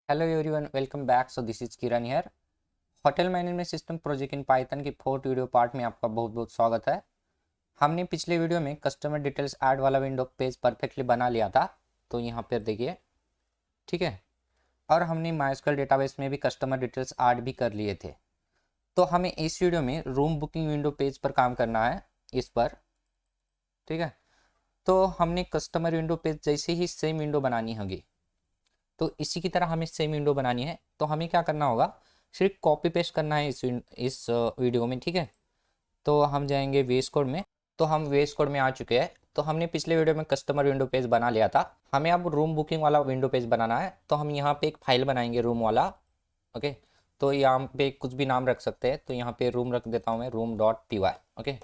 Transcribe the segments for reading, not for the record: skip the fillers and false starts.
Hello everyone, welcome back. So this is Kiran here. Hotel management system project in Python की fourth video part में आपका बहुत बहुत स्वागत है। हमने पिछले वीडियो में कस्टमर डिटेल्स ऐड वाला विंडो पेज परफेक्टली बना लिया था, तो यहाँ पर देखिए, ठीक है। और हमने माइस्क्यूएल डेटाबेस में भी कस्टमर डिटेल्स ऐड भी कर लिए थे। तो हमें इस वीडियो में रूम बुकिंग विंडो पेज पर काम करना है, इस पर, ठीक है। तो हमने कस्टमर विंडो पेज जैसे ही सेम विंडो बनानी होगी, तो इसी की तरह हमें सेम विंडो बनानी है। तो हमें क्या करना होगा, सिर्फ कॉपी पेस्ट करना है इस वीडियो में, ठीक है। तो हम जाएंगे वेस कोड में। तो हम वेस कोड में आ चुके हैं। तो हमने पिछले वीडियो में कस्टमर विंडो पेज बना लिया था, हमें अब रूम बुकिंग वाला विंडो पेज बनाना है। तो हम यहाँ पे एक फाइल बनाएंगे रूम वाला, ओके। तो यहाँ पे कुछ भी नाम रख सकते हैं, तो यहाँ पे रूम रख देता हूँ मैं, room.py, ओके।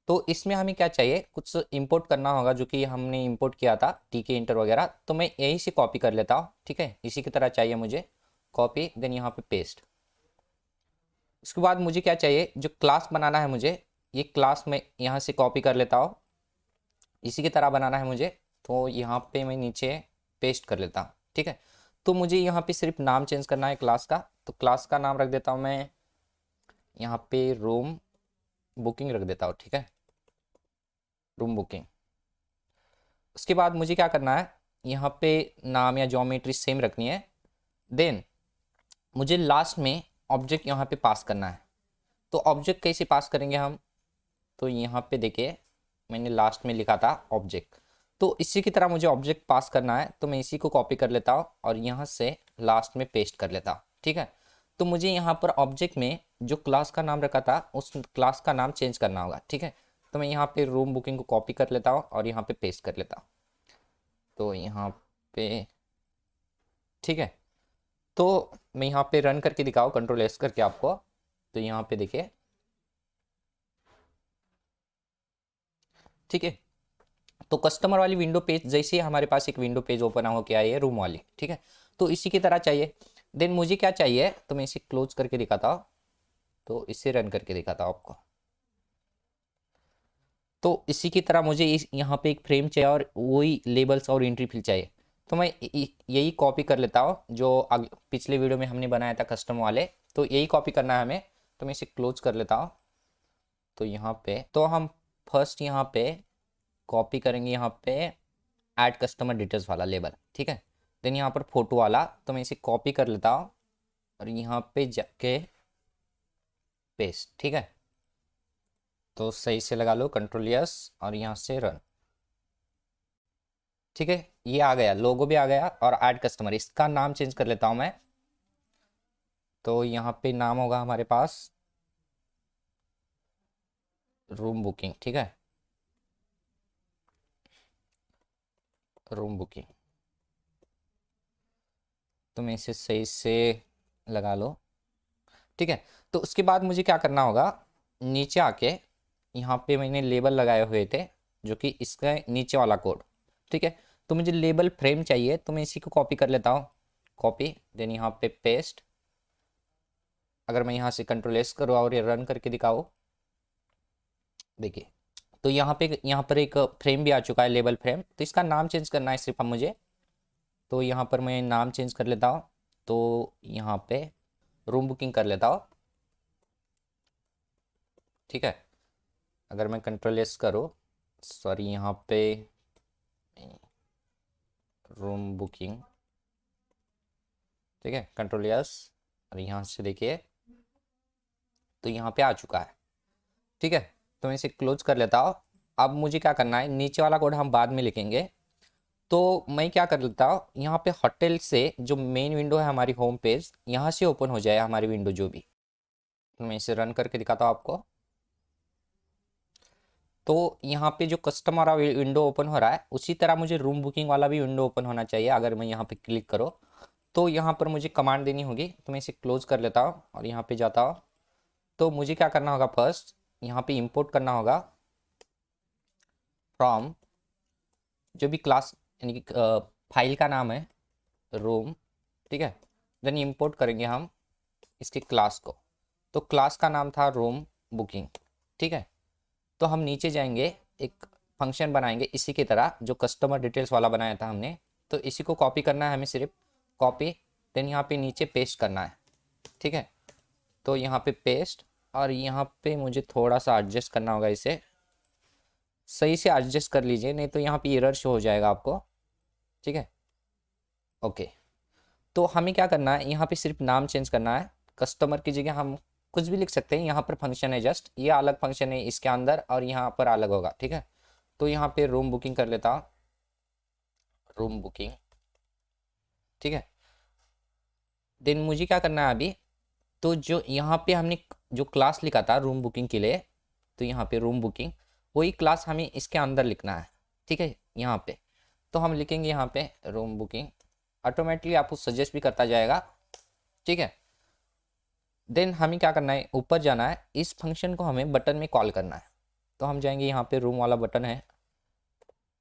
तो इसमें हमें क्या चाहिए, कुछ इंपोर्ट करना होगा जो कि हमने इंपोर्ट किया था, टीके इंटर वगैरह। तो मैं यहीं से कॉपी कर लेता हूँ, ठीक है। इसी की तरह चाहिए मुझे, कॉपी, देन यहाँ पे पेस्ट। उसके बाद मुझे क्या चाहिए, जो क्लास बनाना है मुझे, ये क्लास मैं यहाँ से कॉपी कर लेता हूँ, इसी की तरह बनाना है मुझे। तो यहाँ पे मैं नीचे पेस्ट कर लेता हूँ, ठीक है। तो मुझे यहाँ पे सिर्फ नाम चेंज करना है क्लास का। तो क्लास का नाम रख देता हूँ मैं यहाँ पे रूम बुकिंग रख देता हूँ, ठीक है, रूम बुकिंग। उसके बाद मुझे क्या करना है, यहाँ पे नाम या ज्योमेट्री सेम रखनी है। देन मुझे लास्ट में ऑब्जेक्ट यहाँ पे पास करना है। तो ऑब्जेक्ट कैसे पास करेंगे हम, तो यहाँ पे देखिए, मैंने लास्ट में लिखा था ऑब्जेक्ट। तो इसी की तरह मुझे ऑब्जेक्ट पास करना है। तो मैं इसी को कॉपी कर लेता हूँ और यहाँ से लास्ट में पेस्ट कर लेता हूँ, ठीक है। तो मुझे यहाँ पर ऑब्जेक्ट में जो क्लास का नाम रखा था, उस क्लास का नाम चेंज करना होगा, ठीक है। तो मैं यहाँ पे रूम बुकिंग को कॉपी कर लेता हूँ और यहाँ पे पेस्ट कर लेता हूँ। तो यहाँ पे, ठीक है। तो मैं यहाँ पे रन करके दिखाऊँ, कंट्रोल एस करके आपको। तो यहाँ पे देखिए, ठीक है। तो कस्टमर वाली विंडो पेज जैसे ही हमारे पास एक विंडो पेज ओपन हो के आई है रूम वाली, ठीक है। तो इसी की तरह चाहिए। देन मुझे क्या चाहिए, तो मैं इसे क्लोज करके दिखाता हूँ। तो इसे रन करके दिखाता हूँ आपको। तो इसी की तरह मुझे इस यहाँ पे एक फ्रेम चाहिए और वही लेबल्स और एंट्री फिल चाहिए। तो मैं यही कॉपी कर लेता हूँ जो पिछले वीडियो में हमने बनाया था कस्टम वाले। तो यही कॉपी करना है हमें। तो मैं इसे क्लोज कर लेता हूँ। तो यहाँ पे तो हम फर्स्ट यहाँ पे कॉपी करेंगे, यहाँ पे ऐड कस्टमर डिटेल्स वाला लेबल, ठीक है। देन यहाँ पर फोटो वाला, तो मैं इसे कॉपी कर लेता हूँ और यहाँ पे जाके पेस्ट, ठीक है। तो सही से लगा लो, कंट्रोल यस, और यहाँ से रन, ठीक है। ये आ गया, लोगो भी आ गया और ऐड कस्टमर। इसका नाम चेंज कर लेता हूँ मैं। तो यहाँ पे नाम होगा हमारे पास रूम बुकिंग, ठीक है, रूम बुकिंग। तो मैं इसे सही से लगा लो, ठीक है। तो उसके बाद मुझे क्या करना होगा, नीचे आके यहाँ पे मैंने लेबल लगाए हुए थे, जो कि इसका नीचे वाला कोड, ठीक है। तो मुझे लेबल फ्रेम चाहिए, तो मैं इसी को कॉपी कर लेता हूँ, कॉपी, देन यहाँ पे पेस्ट। अगर मैं यहाँ से कंट्रोल एस करूँ और ये रन करके दिखाओ, देखिए, तो यहाँ पर एक फ्रेम भी आ चुका है, लेबल फ्रेम। तो इसका नाम चेंज करना है सिर्फ अब मुझे। तो यहाँ पर मैं नाम चेंज कर लेता हूँ। तो यहाँ पे रूम बुकिंग कर लेता हूँ, ठीक है। अगर मैं कंट्रोल एस करूँ, सॉरी, यहाँ पे रूम बुकिंग, ठीक है, कंट्रोल एस, और यहाँ से देखिए, तो यहाँ पे आ चुका है, ठीक है। तो मैं इसे क्लोज कर लेता हूँ। अब मुझे क्या करना है, नीचे वाला कोड हम बाद में लिखेंगे। तो मैं क्या कर लेता हूँ, यहाँ पे होटल से जो मेन विंडो है हमारी होम पेज, यहाँ से ओपन हो जाए हमारी विंडो जो भी। तो मैं इसे रन करके दिखाता हूँ आपको। तो यहाँ पे जो कस्टमर वाला विंडो ओपन हो रहा है, उसी तरह मुझे रूम बुकिंग वाला भी विंडो ओपन होना चाहिए। अगर मैं यहाँ पे क्लिक करो, तो यहाँ पर मुझे कमांड देनी होगी। तो मैं इसे क्लोज कर लेता हूँ और यहाँ पे जाता हूँ। तो मुझे क्या करना होगा, फर्स्ट यहाँ पे इंपोर्ट करना होगा फ्रॉम, जो भी क्लास यानी कि फाइल का नाम है रूम, ठीक है। देन इंपोर्ट करेंगे हम इसके क्लास को। तो क्लास का नाम था रूम बुकिंग, ठीक है। तो हम नीचे जाएंगे, एक फंक्शन बनाएंगे इसी की तरह जो कस्टमर डिटेल्स वाला बनाया था हमने। तो इसी को कॉपी करना है हमें, सिर्फ कॉपी, देन यहाँ पे नीचे पेस्ट करना है, ठीक है। तो यहाँ पे पेस्ट, और यहाँ पे मुझे थोड़ा सा एडजस्ट करना होगा, इसे सही से एडजस्ट कर लीजिए, नहीं तो यहाँ पे एरर शो हो जाएगा आपको, ठीक है। ओके, तो हमें क्या करना है, यहाँ पे सिर्फ नाम चेंज करना है। कस्टमर की जगह हम कुछ भी लिख सकते हैं, यहाँ पर फंक्शन है जस्ट, ये अलग फंक्शन है इसके अंदर और यहाँ पर अलग होगा, ठीक है। तो यहाँ पे रूम बुकिंग कर लेता हूँ, रूम बुकिंग, ठीक है। देन मुझे क्या करना है अभी, तो जो यहाँ पे हमने जो क्लास लिखा था रूम बुकिंग के लिए, तो यहाँ पे रूम बुकिंग, वही क्लास हमें इसके अंदर लिखना है, ठीक है। यहाँ पे तो हम लिखेंगे यहाँ पे रूम बुकिंग, ऑटोमेटिकली आपको सजेस्ट भी करता जाएगा, ठीक है। देन हमें क्या करना है, ऊपर जाना है, इस फंक्शन को हमें बटन में कॉल करना है। तो हम जाएंगे, यहाँ पे रूम वाला बटन है,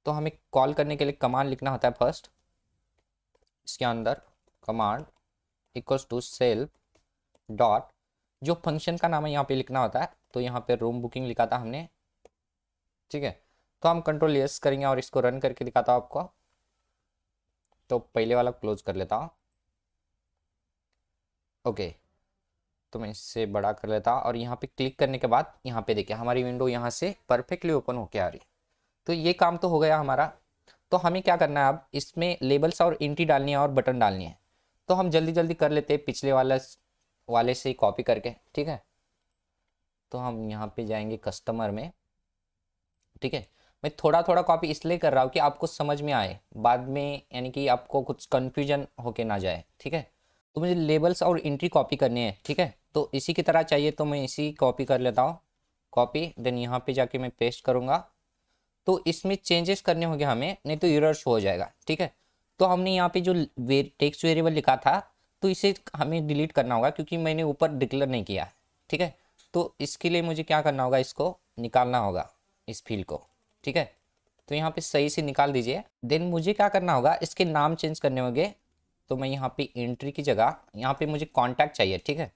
तो हमें कॉल करने के लिए कमांड लिखना होता है फर्स्ट, इसके अंदर command equals to self dot, जो फंक्शन का नाम है यहाँ पे लिखना होता है। तो यहाँ पे रूम बुकिंग लिखा था हमने, ठीक है। तो हम कंट्रोल एस करेंगे और इसको रन करके दिखाता हूँ आपको। तो पहले वाला क्लोज कर लेता हूँ, ओके। तो मैं इससे बड़ा कर लेता हूँ, और यहाँ पे क्लिक करने के बाद यहाँ पे देखिए हमारी विंडो यहाँ से परफेक्टली ओपन होके आ रही है। तो ये काम तो हो गया हमारा। तो हमें क्या करना है, अब इसमें लेबल्स और एंट्री डालनी है और बटन डालनी है। तो हम जल्दी जल्दी कर लेते हैं पिछले वाले से कॉपी करके, ठीक है। तो हम यहाँ पे जाएंगे कस्टमर में, ठीक है। मैं थोड़ा थोड़ा कॉपी इसलिए कर रहा हूँ कि आपको समझ में आए बाद में, यानी कि आपको कुछ कन्फ्यूजन होके ना जाए, ठीक है। तो मुझे लेबल्स और एंट्री कॉपी करनी है, ठीक है। तो इसी की तरह चाहिए, तो मैं इसी कॉपी कर लेता हूँ, कॉपी। देन यहाँ पे जाके मैं पेस्ट करूँगा। तो इसमें चेंजेस करने होंगे हमें, नहीं तो एरर शो हो जाएगा, ठीक है। तो हमने यहाँ पे जो टेक्स्ट वेरिएबल लिखा था, तो इसे हमें डिलीट करना होगा क्योंकि मैंने ऊपर डिक्लेयर नहीं किया है, ठीक है। तो इसके लिए मुझे क्या करना होगा, इसको निकालना होगा, इस फील्ड को, ठीक है। तो यहाँ पे सही से निकाल दीजिए। देन मुझे क्या करना होगा, इसके नाम चेंज करने होंगे। तो मैं यहाँ पे एंट्री की जगह यहाँ पे मुझे कॉन्टैक्ट चाहिए, ठीक है,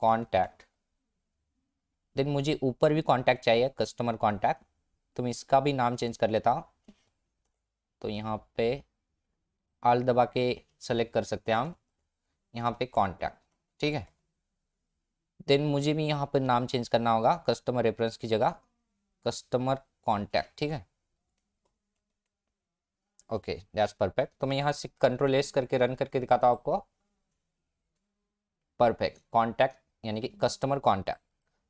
कॉन्टैक्ट। देन मुझे ऊपर भी कॉन्टैक्ट चाहिए, कस्टमर कॉन्टैक्ट। तो मैं इसका भी नाम चेंज कर लेता हूँ। तो यहाँ पे ऑल दबा के सेलेक्ट कर सकते हैं हम, यहाँ पे कॉन्टैक्ट, ठीक है। देन मुझे भी यहाँ पर नाम चेंज करना होगा, कस्टमर रेफरेंस की जगह कस्टमर कॉन्टैक्ट, ठीक है। Okay, that's perfect. तो मैं यहाँ से कंट्रोल एस करके रन करके दिखाता हूँ आपको। परफेक्ट, कॉन्टैक्ट यानी कि कस्टमर कॉन्टैक्ट।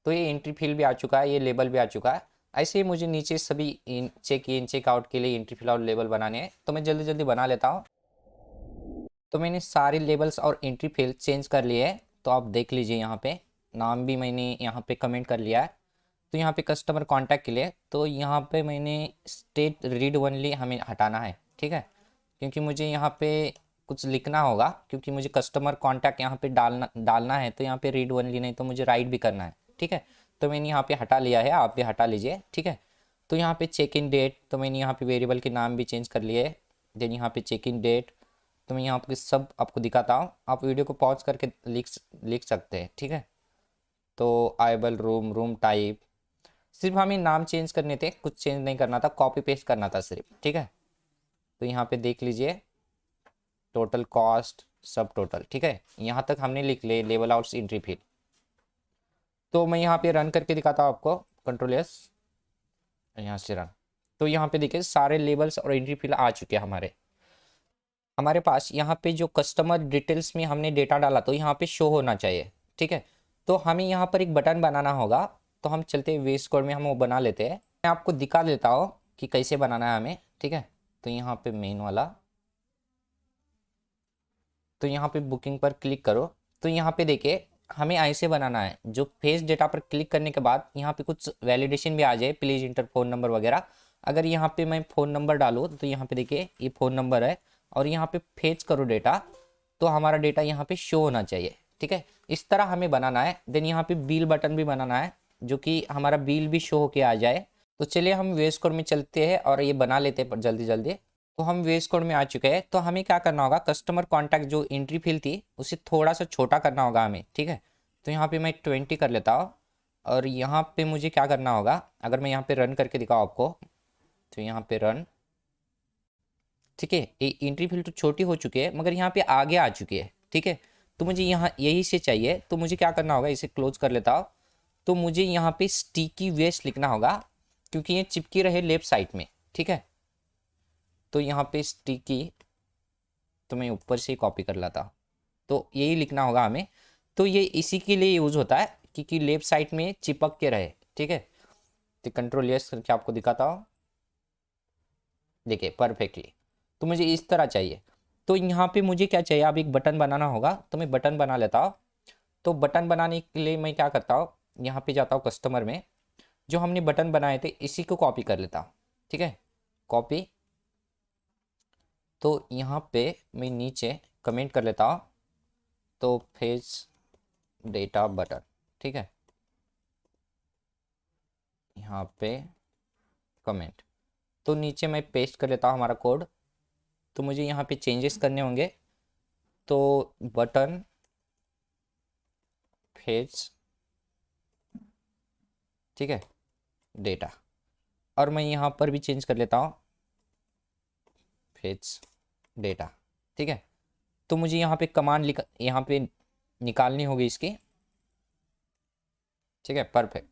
तो ये एंट्री फील्ड भी आ चुका है, ये लेबल भी आ चुका है। ऐसे ही मुझे नीचे सभी चेक इन चेक आउट के लिए एंट्री फील्ड और लेबल बनाने हैं, तो मैं जल्दी जल्दी बना लेता हूँ। तो मैंने सारे लेबल्स और एंट्री फील्ड चेंज कर लिए हैं। तो आप देख लीजिए, यहाँ पे नाम भी मैंने यहाँ पे कमेंट कर लिया है। तो यहाँ पे कस्टमर कॉन्टैक्ट के लिए, तो यहाँ पे मैंने स्टेट रीड ओनली हमें हटाना है, ठीक है। क्योंकि मुझे यहाँ पे कुछ लिखना होगा, क्योंकि मुझे कस्टमर कॉन्टैक्ट यहाँ पे डालना है। तो यहाँ पे रीड ओनली नहीं, तो मुझे राइट भी करना है, ठीक है। तो मैंने यहाँ पे हटा लिया है, आप भी हटा लीजिए, ठीक है। तो यहाँ पे चेक इन डेट, तो मैंने यहाँ पे वेरिएबल के नाम भी चेंज कर लिए। देन यहाँ पे चेक इन डेट, तो मैं यहाँ पे सब आपको दिखाता हूँ, आप वीडियो को पॉज करके लिख सकते हैं, ठीक है। तो आइबल रूम, रूम टाइप, सिर्फ हमें नाम चेंज करने थे, कुछ चेंज नहीं करना था, कॉपी पेस्ट करना था सिर्फ, ठीक है। तो यहाँ पे देख लीजिए टोटल कॉस्ट, सब टोटल, ठीक है। यहाँ तक हमने लिख ले लेवल आउट्स एंट्री फील्ड। तो मैं यहाँ पे रन करके दिखाता हूँ आपको, कंट्रोल एस, यहाँ से रन। तो यहाँ पे देखिए सारे लेबल्स और एंट्री फील्ड आ चुके हैं हमारे पास। यहाँ पे जो कस्टमर डिटेल्स में हमने डेटा डाला, तो यहाँ पे शो होना चाहिए, ठीक है। तो हमें यहाँ पर एक बटन बनाना होगा। तो हम चलते हैं VS कोड में, हम वो बना लेते हैं। मैं आपको दिखा देता हूँ कि कैसे बनाना है हमें, ठीक है। तो यहाँ पे मेन वाला, तो यहाँ पे बुकिंग पर क्लिक करो। तो यहाँ पे देखिए हमें ऐसे बनाना है, जो फेस डेटा पर क्लिक करने के बाद यहाँ पे कुछ वैलिडेशन भी आ जाए, प्लीज इंटर फ़ोन नंबर वगैरह। अगर यहाँ पे मैं फ़ोन नंबर डालूँ, तो यहाँ पे देखिए ये फ़ोन नंबर है, और यहाँ पे फेच करो डेटा, तो हमारा डेटा यहाँ पे शो होना चाहिए, ठीक है। इस तरह हमें बनाना है। देन यहाँ पे बिल बटन भी बनाना है, जो कि हमारा बिल भी शो होके आ जाए। तो चलिए हम VS कोड में चलते हैं और ये बना लेते हैं जल्दी जल्दी। तो हम VS कोड में आ चुके हैं। तो हमें क्या करना होगा, कस्टमर कॉन्टैक्ट जो एंट्री फील्ड थी उसे थोड़ा सा छोटा करना होगा हमें, ठीक है। तो यहाँ पे मैं 20 कर लेता हूँ। और यहाँ पे मुझे क्या करना होगा, अगर मैं यहाँ पे रन करके दिखाऊँ आपको, तो यहाँ पे रन, ठीक है। ये एंट्री फील्ड तो छोटी हो चुकी है, मगर यहाँ पे आगे आ चुकी है, ठीक है। तो मुझे यहाँ यही से चाहिए, तो मुझे क्या करना होगा, इसे क्लोज कर लेता हूँ। तो मुझे यहाँ पे स्टिकी वेस्ट लिखना होगा क्योंकि ये चिपकी रहे लेफ्ट साइड में, ठीक है। तो यहाँ पे स्टिकी, तो मैं ऊपर से कॉपी कर लाता हूँ, तो यही लिखना होगा हमें। तो ये इसी के लिए यूज होता है क्योंकि लेफ्ट साइड में चिपक के रहे, ठीक है। तो कंट्रोल यस करके आपको दिखाता हूँ, देखिए परफेक्टली। तो मुझे इस तरह चाहिए। तो यहाँ पे मुझे क्या चाहिए, अब एक बटन बनाना होगा, तो मैं बटन बना लेता हूँ। तो बटन बनाने के लिए मैं क्या करता हूँ, यहाँ पे जाता हूँ कस्टमर में, जो हमने बटन बनाए थे इसी को कॉपी कर लेता हूँ, ठीक है। कॉपी, तो यहाँ पे मैं नीचे कमेंट कर लेता हूँ, तो फेस डेटा बटन, ठीक है। यहाँ पे कमेंट, तो नीचे मैं पेस्ट कर लेता हूँ हमारा कोड। तो मुझे यहाँ पे चेंजेस करने होंगे, तो बटन फेस, ठीक है, डेटा, और मैं यहाँ पर भी चेंज कर लेता हूँ फेच डेटा, ठीक है। तो मुझे यहाँ पे कमांड यहाँ पे निकालनी होगी इसकी, ठीक है, परफेक्ट।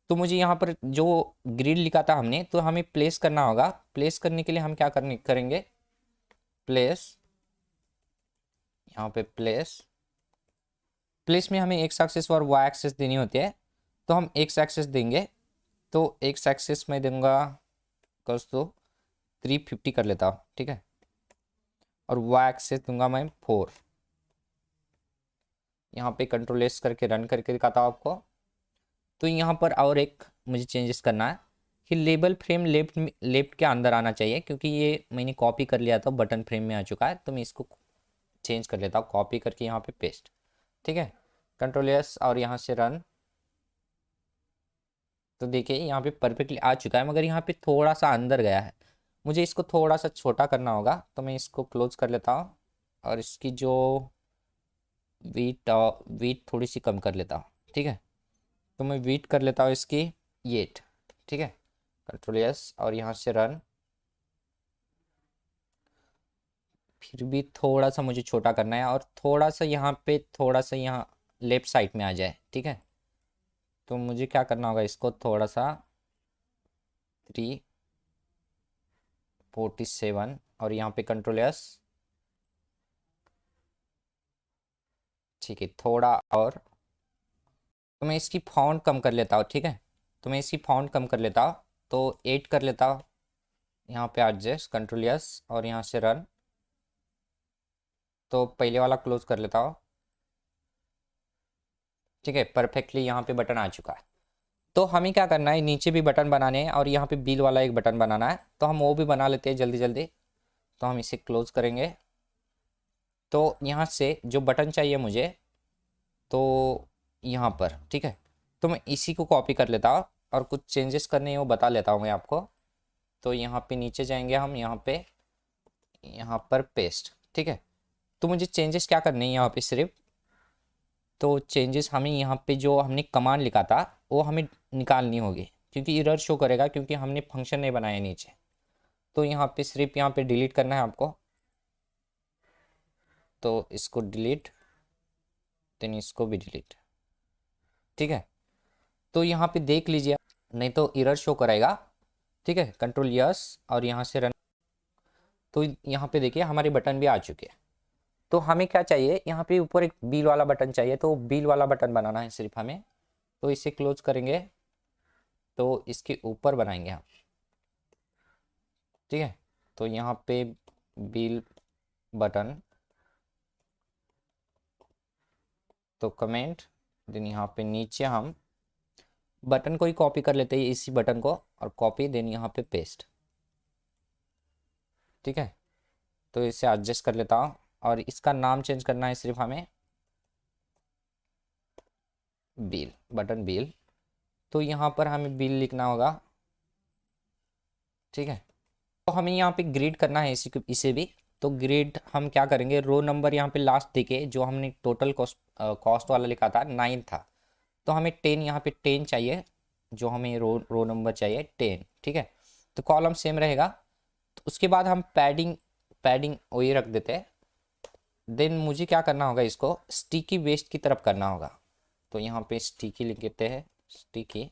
तो मुझे यहाँ पर जो ग्रिड लिखा था हमने, तो हमें प्लेस करना होगा। प्लेस करने के लिए हम क्या करेंगे, प्लेस, यहाँ पे प्लेस, प्लेस में हमें एक्स एक्सिस और वाई एक्सिस देनी होती है। तो हम एक्स एक्सिस देंगे, तो एक्स एक्सिस में दूंगा कस तो 350 कर लेता हूँ, ठीक है। और वाई एक्सिस दूंगा मैं 4। यहाँ पे कंट्रोल एस करके रन करके दिखाता हूँ आपको। तो यहाँ पर और एक मुझे चेंजेस करना है कि लेबल फ्रेम लेफ्ट के अंदर आना चाहिए, क्योंकि ये मैंने कॉपी कर लिया था, बटन फ्रेम में आ चुका है। तो मैं इसको चेंज कर लेता हूँ, कॉपी करके यहाँ पे पेस्ट, ठीक है। कंट्रोल एस और यहाँ से रन। तो देखिए यहाँ पे परफेक्टली आ चुका है, मगर यहाँ पे थोड़ा सा अंदर गया है। मुझे इसको थोड़ा सा छोटा करना होगा, तो मैं इसको क्लोज कर लेता हूँ और इसकी जो वीट थोड़ी सी कम कर लेता हूँ, ठीक है। तो मैं वीट कर लेता हूँ इसकी 8, ठीक है। कंट्रोल एस और यहाँ से रन। फिर भी थोड़ा सा मुझे छोटा करना है, और थोड़ा सा यहाँ पे, थोड़ा सा यहाँ लेफ्ट साइड में आ जाए, ठीक है। तो मुझे क्या करना होगा, इसको थोड़ा सा 347 और यहाँ पे कंट्रोल एस, ठीक है, थोड़ा और। तो मैं इसकी फाउंट कम कर लेता हूँ, ठीक है। तो मैं इसकी फाउंट कम कर लेता हूँ, तो 8 कर लेता हूँ। यहाँ पे एडजस्ट, कंट्रोल एस और यहाँ से रन। तो पहले वाला क्लोज कर लेता हूँ, ठीक है। परफेक्टली यहाँ पे बटन आ चुका है। तो हमें क्या करना है, नीचे भी बटन बनाने हैं और यहाँ पे बिल वाला एक बटन बनाना है। तो हम वो भी बना लेते हैं जल्दी जल्दी। तो हम इसे क्लोज करेंगे। तो यहाँ से जो बटन चाहिए मुझे, तो यहाँ पर, ठीक है। तो मैं इसी को कॉपी कर लेता हूँ और कुछ चेंजेस करने हैं वो बता लेता हूँ मैं आपको। तो यहाँ पे नीचे जाएंगे हम, यहाँ पे, यहाँ पर पेस्ट, ठीक है। तो मुझे चेंजेस क्या करने हैं यहाँ पे सिर्फ, तो चेंजेस हमें यहाँ पे जो हमने कमांड लिखा था वो हमें निकालनी होगी, क्योंकि एरर शो करेगा क्योंकि हमने फंक्शन नहीं बनाया नीचे। तो यहाँ पे सिर्फ यहाँ पे डिलीट करना है आपको। तो इसको डिलीट, देन इसको भी डिलीट, ठीक है। तो यहाँ पे देख लीजिए, नहीं तो एरर शो करेगा, ठीक है। कंट्रोल यस और यहाँ से रन। तो यहाँ पे देखिए हमारे बटन भी आ चुके हैं। तो हमें क्या चाहिए, यहाँ पे ऊपर एक बिल वाला बटन चाहिए, तो बिल वाला बटन बनाना है सिर्फ हमें। तो इसे क्लोज करेंगे, तो इसके ऊपर बनाएंगे हम, ठीक है। तो यहाँ पे बिल बटन, तो कमेंट, देन यहाँ पे नीचे हम बटन को ही कॉपी कर लेते हैं, इसी बटन को, और कॉपी, देन यहाँ पे पेस्ट, ठीक है। तो इसे एडजस्ट कर लेता हूँ और इसका नाम चेंज करना है सिर्फ हमें, बिल, बटन बिल। तो यहाँ पर हमें बिल लिखना होगा, ठीक है। तो हमें यहाँ पे ग्रेड करना है इसे भी। तो ग्रेड हम क्या करेंगे, रो नंबर यहाँ पे लास्ट देके, जो हमने टोटल कॉस्ट वाला लिखा था 9 था, तो हमें 10 यहाँ पे 10 चाहिए, जो हमें रो नंबर चाहिए 10, ठीक है। तो कॉलम सेम रहेगा। तो उसके बाद हम पैडिंग पैडिंग वही रख देते हैं, देन मुझे क्या करना होगा, इसको स्टिकी वेस्ट की तरफ करना होगा। तो यहाँ पे स्टिकी लिख देते हैं, स्टिकी,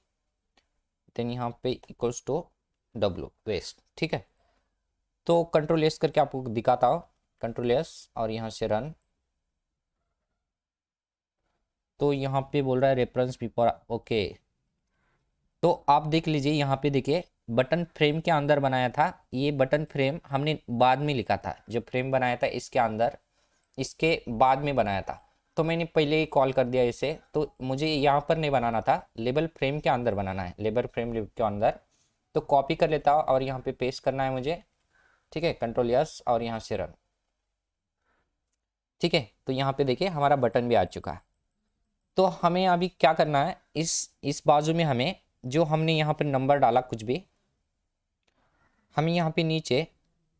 देन यहाँ पे इक्वल्स टू W वेस्ट, ठीक है। तो कंट्रोल एस करके आपको दिखाता हूँ, कंट्रोल एस और यहाँ से रन। तो यहाँ पे बोल रहा है रेफरेंस बिफोर, ओके। तो आप देख लीजिए यहाँ पे, देखिए बटन फ्रेम के अंदर बनाया था, ये बटन फ्रेम हमने बाद में लिखा था, जो फ्रेम बनाया था इसके अंदर, इसके बाद में बनाया था। तो मैंने पहले ही कॉल कर दिया इसे, तो मुझे यहाँ पर नहीं बनाना था, लेबल फ्रेम के अंदर बनाना है, लेबल फ्रेम के अंदर। तो कॉपी कर लेता हूँ और यहाँ पे पेस्ट करना है मुझे, ठीक है, कंट्रोल यस और यहाँ से रन, ठीक है। तो यहाँ पे देखिए हमारा बटन भी आ चुका है। तो हमें अभी क्या करना है, इस बाजू में हमें जो हमने यहाँ पर नंबर डाला कुछ भी, हमें यहाँ पे नीचे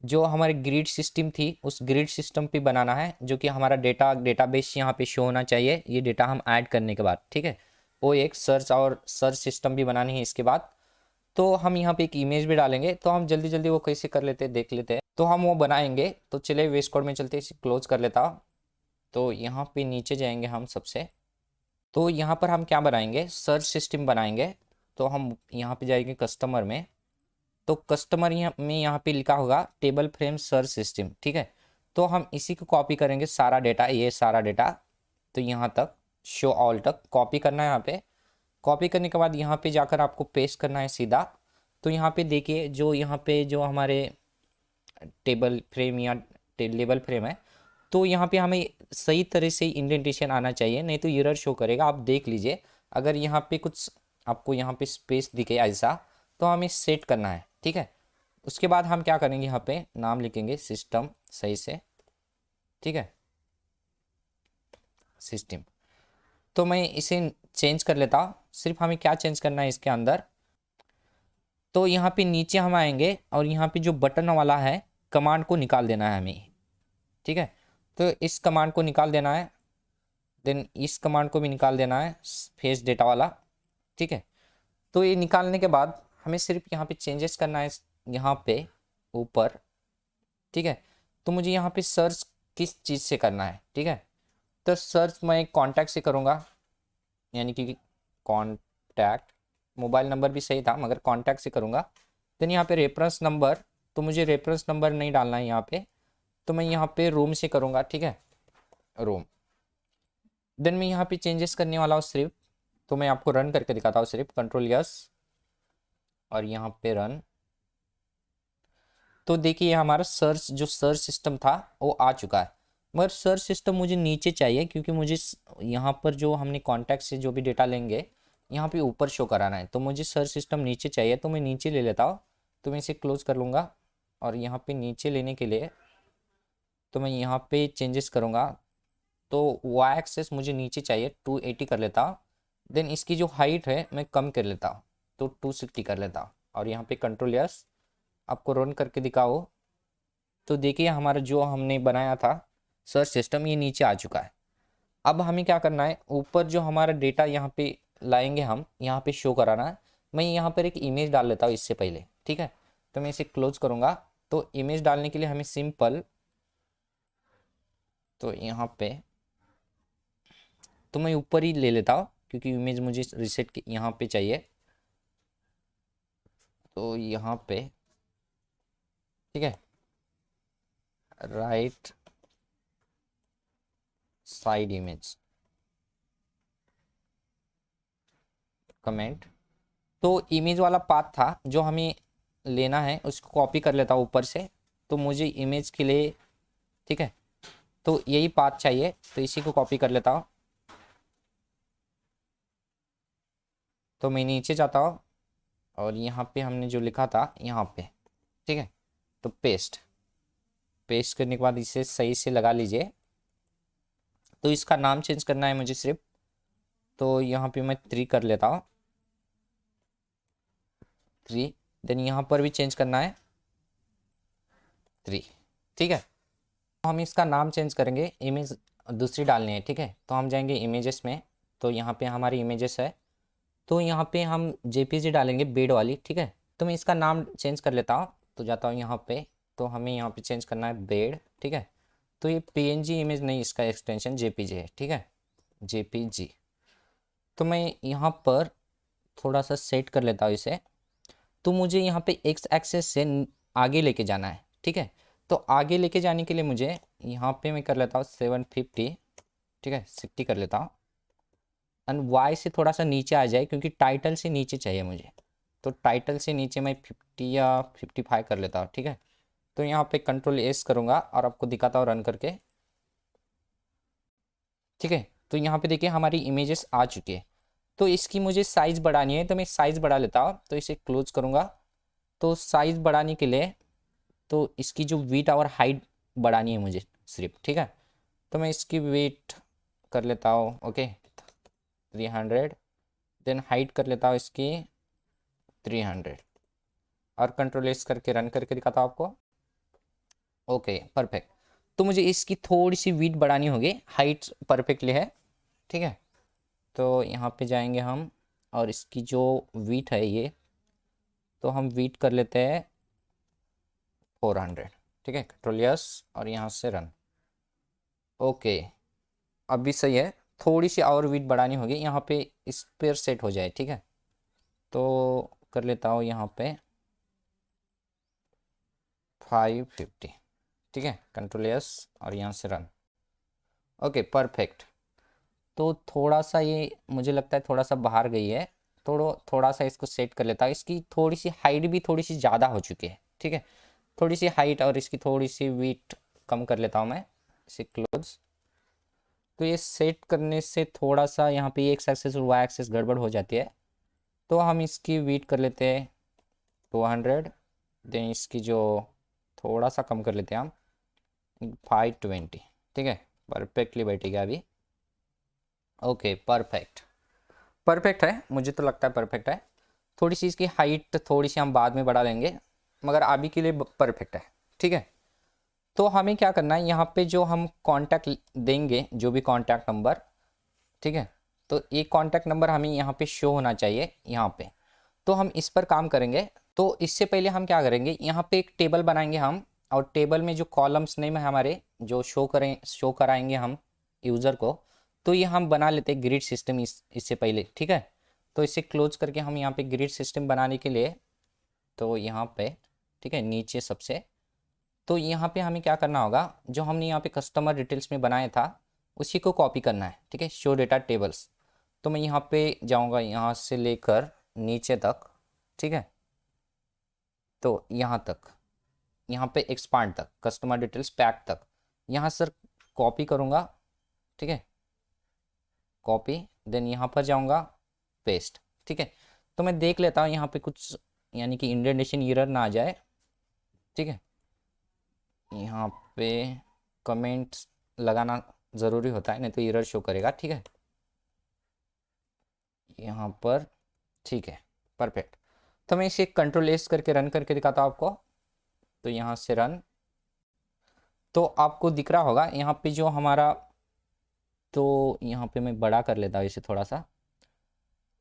जो हमारे ग्रिड सिस्टम थी उस ग्रिड सिस्टम पे बनाना है, जो कि हमारा डेटाबेस यहाँ पे शो होना चाहिए, ये डेटा हम ऐड करने के बाद, ठीक है। वो एक सर्च और सर्च सिस्टम भी बनानी है इसके बाद। तो हम यहाँ पे एक इमेज भी डालेंगे, तो हम जल्दी जल्दी वो कैसे कर लेते हैं देख लेते हैं। तो हम वो बनाएंगे, तो चलिए वेस कोड में चलते, इसे क्लोज कर लेता हूँ। तो यहाँ पे नीचे जाएंगे हम सबसे, तो यहाँ पर हम क्या बनाएंगे, सर्च सिस्टम बनाएंगे। तो हम यहाँ पे जाएंगे कस्टमर में, तो कस्टमर में यहाँ पे लिखा होगा टेबल फ्रेम सर्च सिस्टम, ठीक है। तो हम इसी को कॉपी करेंगे, सारा डेटा, ये सारा डेटा, तो यहाँ तक शो ऑल तक कॉपी करना है। यहाँ पे कॉपी करने के बाद यहाँ पे जाकर आपको पेस्ट करना है सीधा। तो यहाँ पे देखिए जो यहाँ पे जो हमारे टेबल फ्रेम या लेबल फ्रेम है, तो यहाँ पे हमें सही तरह से इंडेंटेशन आना चाहिए, नहीं तो एरर शो करेगा। आप देख लीजिए, अगर यहाँ पे कुछ आपको यहाँ पे स्पेस दिखे ऐसा, तो हमें सेट करना है, ठीक है। उसके बाद हम क्या करेंगे, यहाँ पे नाम लिखेंगे सिस्टम सही से, ठीक है, सिस्टम। तो मैं इसे चेंज कर लेता हूँ, सिर्फ हमें क्या चेंज करना है इसके अंदर। तो यहाँ पे नीचे हम आएंगे और यहाँ पे जो बटन वाला है कमांड को निकाल देना है हमें, ठीक है। तो इस कमांड को निकाल देना है, देन इस कमांड को भी निकाल देना है, फेस डेटा वाला, ठीक है। तो ये निकालने के बाद हमें सिर्फ यहाँ पे चेंजेस करना है, यहाँ पे ऊपर, ठीक है। तो मुझे यहाँ पे सर्च किस चीज़ से करना है, ठीक है। तो सर्च मैं कॉन्टैक्ट से करूँगा, यानी कि कॉन्टैक्ट, मोबाइल नंबर भी सही था मगर कॉन्टैक्ट से करूँगा। देन यहाँ पे रेफरेंस नंबर, तो मुझे रेफरेंस नंबर नहीं डालना है यहाँ पे, तो मैं यहाँ पे रूम से करूँगा, ठीक है, रूम। देन मैं यहाँ पे चेंजेस करने वाला हूँ सिर्फ, तो मैं आपको रन करके दिखाता हूँ, सिर्फ कंट्रोल यस और यहाँ पे रन। तो देखिए हमारा जो सर्च सिस्टम था वो आ चुका है, मगर सर्च सिस्टम मुझे नीचे चाहिए, क्योंकि मुझे यहाँ पर जो हमने कॉन्टैक्ट से जो भी डेटा लेंगे यहाँ पे ऊपर शो कराना है, तो मुझे सर्च सिस्टम नीचे चाहिए, तो मैं नीचे ले लेता हूँ। तो मैं इसे क्लोज कर लूँगा और यहाँ पे नीचे लेने के लिए तो मैं यहाँ पे चेंजेस करूँगा। तो वाई एक्सेस मुझे नीचे चाहिए, 280 कर लेता हूँ। देन इसकी जो हाइट है मैं कम कर लेता हूँ, तो 260 कर लेता हूँ और यहाँ पे कंट्रोल यस, आपको रन करके दिखाओ। तो देखिए हमारा जो हमने बनाया था सर्च सिस्टम, ये नीचे आ चुका है। अब हमें क्या करना है, ऊपर जो हमारा डेटा यहाँ पे लाएंगे हम, यहाँ पे शो कराना है। मैं यहाँ पर एक इमेज डाल लेता हूँ इससे पहले, ठीक है। तो मैं इसे क्लोज करूँगा। तो इमेज डालने के लिए हमें सिंपल, तो यहाँ पे तो मैं ऊपर ही ले लेता हूँ, क्योंकि इमेज मुझे रिसेट यहाँ पे चाहिए, तो यहाँ पे, ठीक है, राइट साइड इमेज कमेंट। तो इमेज वाला पाथ था जो हमें लेना है, उसको कॉपी कर लेता हूँ ऊपर से। तो मुझे इमेज के लिए, ठीक है, तो यही पाथ चाहिए, तो इसी को कॉपी कर लेता हूँ। तो मैं नीचे जाता हूँ और यहाँ पे हमने जो लिखा था यहाँ पे, ठीक है, तो पेस्ट पेस्ट करने के बाद इसे सही से लगा लीजिए। तो इसका नाम चेंज करना है मुझे सिर्फ, तो यहाँ पे मैं 3 कर लेता हूँ, 3। देन यहाँ पर भी चेंज करना है 3, ठीक है। तो हम इसका नाम चेंज करेंगे, इमेज दूसरी डालनी है, ठीक है। तो हम जाएंगे इमेजेस में, तो यहाँ पे हमारी इमेजेस है, तो यहाँ पे हम जेपीजी डालेंगे बेड वाली, ठीक है। तो मैं इसका नाम चेंज कर लेता हूँ, तो जाता हूँ यहाँ पे, तो हमें यहाँ पे चेंज करना है बेड, ठीक है। तो ये PNG इमेज नहीं, इसका एक्सटेंशन JPG है, ठीक है, JPG। तो मैं यहाँ पर थोड़ा सा सेट कर लेता हूँ इसे। तो मुझे यहाँ पे एक्स एक्सेस से आगे लेके जाना है, ठीक है। तो आगे लेके जाने के लिए मुझे यहाँ पे मैं कर लेता हूँ 750, ठीक है, 60 कर लेता हूँ। एंड वाई से थोड़ा सा नीचे आ जाए, क्योंकि टाइटल से नीचे चाहिए मुझे। तो टाइटल से नीचे मैं 50 या 55 कर लेता हूँ, ठीक है। तो यहाँ पे Ctrl+S करूँगा और आपको दिखाता हूँ रन करके, ठीक है। तो यहाँ पे देखिए हमारी इमेजेस आ चुकी है। तो इसकी मुझे साइज़ बढ़ानी है, तो मैं साइज़ बढ़ा लेता हूँ। तो इसे क्लोज करूँगा। तो साइज़ बढ़ाने के लिए तो इसकी जो विड्थ और हाइट बढ़ानी है मुझे सिर्फ, ठीक है। तो मैं इसकी विड्थ कर लेता हूँ, ओके, 300। देन हाइट कर लेता हूँ इसकी 300 और Ctrl+S करके रन करके दिखाता हूँ आपको। Okay, perfect. तो मुझे इसकी थोड़ी सी विड्थ बढ़ानी होगी, हाइट परफेक्टली है, ठीक है। तो यहाँ पे जाएंगे हम और इसकी जो विड्थ है ये, तो हम विड्थ कर लेते हैं 400, ठीक है। Ctrl+S और यहाँ से रन। ओके, अभी सही है। थोड़ी सी और विड्थ बढ़ानी होगी, यहाँ पे इस पर सेट हो जाए, ठीक है। तो कर लेता हूँ यहाँ पे 550, ठीक है। Ctrl+S और यहाँ से रन। Okay, perfect. तो थोड़ा सा ये मुझे लगता है थोड़ा सा बाहर गई है, थोड़ा सा इसको सेट कर लेता हूँ। इसकी थोड़ी सी हाइट भी थोड़ी सी ज़्यादा हो चुकी है, ठीक है। थोड़ी सी हाइट और इसकी थोड़ी सी विड्थ कम कर लेता हूँ मैं, इसे क्लोज। तो ये सेट करने से थोड़ा सा यहाँ पे एक्स एक्सेस और वाई एक्सेस गड़बड़ हो जाती है। तो हम इसकी विड्थ कर लेते हैं 200। देन इसकी जो थोड़ा सा कम कर लेते हैं हम 520, ठीक है। परफेक्टली बैठेगा अभी। Okay, perfect. परफेक्ट है, मुझे तो लगता है परफेक्ट है। थोड़ी सी इसकी हाइट थोड़ी सी हम बाद में बढ़ा लेंगे, मगर अभी के लिए परफेक्ट है, ठीक है। तो हमें क्या करना है, यहाँ पे जो हम कांटेक्ट देंगे, जो भी कांटेक्ट नंबर, ठीक है। तो एक कांटेक्ट नंबर हमें यहाँ पे शो होना चाहिए यहाँ पे। तो हम इस पर काम करेंगे। तो इससे पहले हम क्या करेंगे, यहाँ पे एक टेबल बनाएंगे हम, और टेबल में जो कॉलम्स नेम है हमारे, जो शो कराएंगे हम यूज़र को, तो ये हम बना लेते हैं ग्रिड सिस्टम इससे पहले, ठीक है। तो इसे क्लोज करके हम यहाँ पे ग्रिड सिस्टम बनाने के लिए, तो यहाँ पे, ठीक है, नीचे सबसे, तो यहाँ पे हमें क्या करना होगा, जो हमने यहाँ पे कस्टमर डिटेल्स में बनाया था उसी को कॉपी करना है, ठीक है, शो डेटा टेबल्स। तो मैं यहाँ पे जाऊँगा, यहाँ से लेकर नीचे तक, ठीक है। तो यहाँ तक, यहाँ पे एक्सपांड तक, कस्टमर डिटेल्स पैक तक, यहाँ सर कॉपी करूँगा, ठीक है, कॉपी। देन यहाँ पर जाऊँगा, पेस्ट, ठीक है। तो मैं देख लेता हूँ यहाँ पे कुछ यानी कि इंडेंटेशन एरर ना आ जाए, ठीक है। यहाँ पे कमेंट्स लगाना ज़रूरी होता है, नहीं तो एरर शो करेगा, ठीक है। यहाँ पर, ठीक है, परफेक्ट। तो मैं इसे Ctrl+S करके रन करके दिखाता हूँ आपको। तो यहाँ से रन, तो आपको दिख रहा होगा यहाँ पे जो हमारा, तो यहाँ पे मैं बड़ा कर लेता हूँ इसे थोड़ा सा।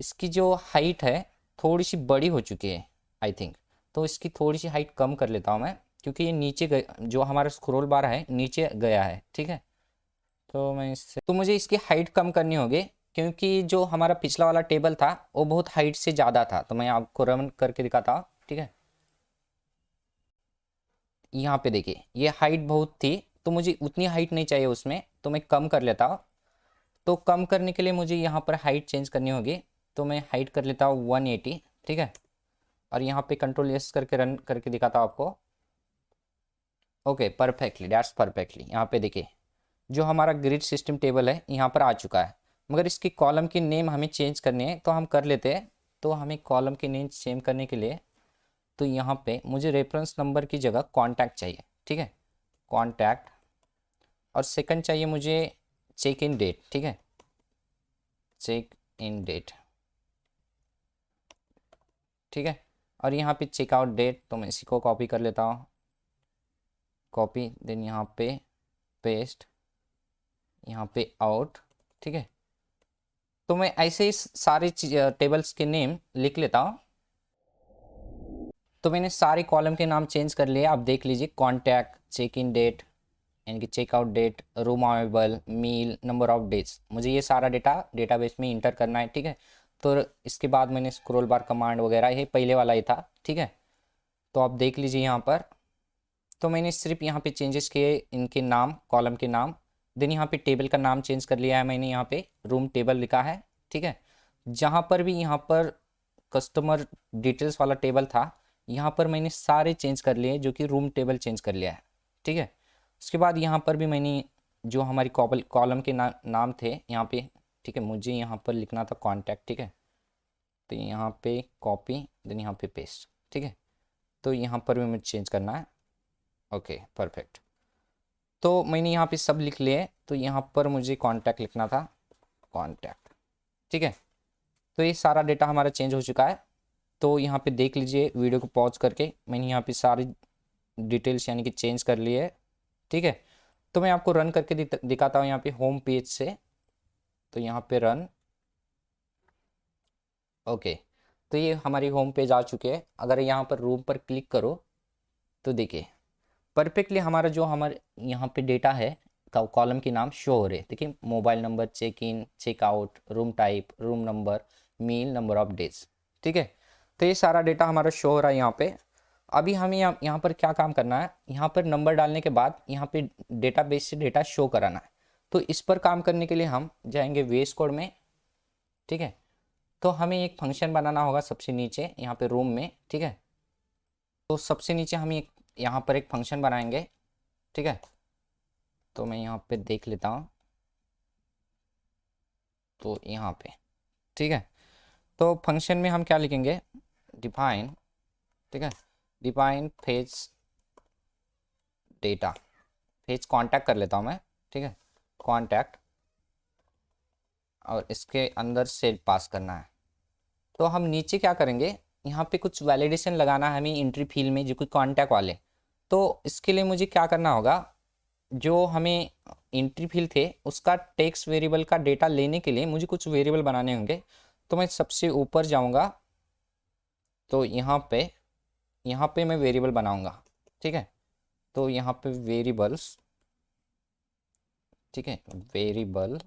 इसकी जो हाइट है थोड़ी सी बड़ी हो चुकी है आई थिंक। तो इसकी थोड़ी सी हाइट कम कर लेता हूँ मैं, क्योंकि ये नीचे जो हमारा स्क्रॉल बार है नीचे गया है, ठीक है। तो मैं इससे, तो मुझे इसकी हाइट कम करनी होगी, क्योंकि जो हमारा पिछला वाला टेबल था वो बहुत हाइट से ज़्यादा था। तो मैं आपको रन करके दिखाता हूँ, ठीक है। यहाँ पे देखिए ये हाइट बहुत थी, तो मुझे उतनी हाइट नहीं चाहिए उसमें, तो मैं कम कर लेता हूँ। तो कम करने के लिए मुझे यहाँ पर हाइट चेंज करनी होगी। तो मैं हाइट कर लेता हूँ 180, ठीक है। और यहाँ पे Ctrl+S करके रन करके दिखाता हूँ आपको। Okay, perfectly, that's perfectly. यहाँ पे देखिए जो हमारा ग्रिड सिस्टम टेबल है यहाँ पर आ चुका है, मगर इसकी कॉलम की नेम हमें चेंज करनी है, तो हम कर लेते हैं। तो हमें कॉलम की नेम चेंज करने के लिए, तो यहाँ पे मुझे रेफरेंस नंबर की जगह कॉन्टैक्ट चाहिए, ठीक है, कॉन्टैक्ट। और सेकंड चाहिए मुझे चेक इन डेट, ठीक है, चेक इन डेट, ठीक है। और यहाँ पे चेकआउट डेट, तो मैं इसी को कॉपी कर लेता हूँ, कॉपी। देन यहाँ पे पेस्ट, यहाँ पे आउट, ठीक है। तो मैं ऐसे ही सारे टेबल्स के नेम लिख लेता हूँ। तो मैंने सारे कॉलम के नाम चेंज कर लिए, आप देख लीजिए, कॉन्टैक्ट, चेक इन डेट, यानी कि checkout date, room available, meal, number of days, मुझे ये सारा डेटा डेटाबेस में इंटर करना है। ठीक है, तो इसके बाद मैंने स्क्रॉल बार कमांड वगैरह, ये पहले वाला ही था। ठीक है, तो आप देख लीजिए यहाँ पर, तो मैंने सिर्फ यहाँ पे चेंजेस किए इनके नाम, कॉलम के नाम। देन यहाँ पे टेबल का नाम चेंज कर लिया है मैंने, यहाँ पे रूम टेबल लिखा है। ठीक है, जहाँ पर भी यहाँ पर कस्टमर डिटेल्स वाला टेबल था, यहाँ पर मैंने सारे चेंज कर लिए, जो कि रूम टेबल चेंज कर लिया है। ठीक है, उसके बाद यहाँ पर भी मैंने जो हमारी कॉलम के नाम थे यहाँ पे, ठीक है, मुझे यहाँ पर लिखना था कॉन्टैक्ट। ठीक है, तो यहाँ पे कॉपी, देन यहाँ पे पेस्ट। ठीक है, तो यहाँ पर भी मुझे चेंज करना है। ओके परफेक्ट, तो मैंने यहाँ पे सब लिख लिए। तो यहाँ पर मुझे कॉन्टैक्ट लिखना था, कॉन्टैक्ट। ठीक है, तो ये सारा डेटा हमारा चेंज हो चुका है। तो यहाँ पे देख लीजिए, वीडियो को पॉज करके मैंने यहाँ पे सारी डिटेल्स यानी कि चेंज कर लिए है। ठीक है, तो मैं आपको रन करके दिखाता हूँ यहाँ पे होम पेज से। तो यहाँ पे रन, ओके, तो ये हमारी होम पेज आ चुके हैं। अगर यहाँ पर रूम पर क्लिक करो तो देखिए परफेक्टली हमारा जो हमारे यहाँ पे डेटा है का कॉलम के नाम शो हो रहे हैं। देखिए mobile number, check in, checkout, room type, room number, meal, number of days. ठीक है, तो ये सारा डेटा हमारा शो हो रहा है यहाँ पे। अभी हमें यहाँ पर क्या काम करना है, यहाँ पर नंबर डालने के बाद यहाँ पे डेटाबेस से डेटा शो कराना है। तो इस पर काम करने के लिए हम जाएंगे VS कोड में। ठीक है, तो हमें एक फंक्शन बनाना होगा सबसे नीचे यहाँ पे रूम में। ठीक है, तो सबसे नीचे हम यहाँ पर एक फंक्शन बनाएंगे। ठीक है, तो मैं यहाँ पे देख लेता हूँ, तो यहाँ पे ठीक है, तो फंक्शन में हम क्या लिखेंगे, डिफाइन। ठीक है, define phase data, phase contact कर लेता हूँ मैं। ठीक है, कॉन्टैक्ट, और इसके अंदर से पास करना है। तो हम नीचे क्या करेंगे, यहाँ पे कुछ वैलिडेशन लगाना है हमें एंट्री फील्ड में, जो कि कॉन्टैक्ट वाले। तो इसके लिए मुझे क्या करना होगा, जो हमें एंट्री फील्ड थे उसका टेक्स्ट वेरिएबल का डेटा लेने के लिए मुझे कुछ वेरिएबल बनाने होंगे। तो मैं सबसे ऊपर जाऊंगा, तो यहाँ पे मैं वेरिएबल बनाऊंगा। ठीक है, तो यहाँ पे वेरिएबल्स, ठीक है, वेरिएबल,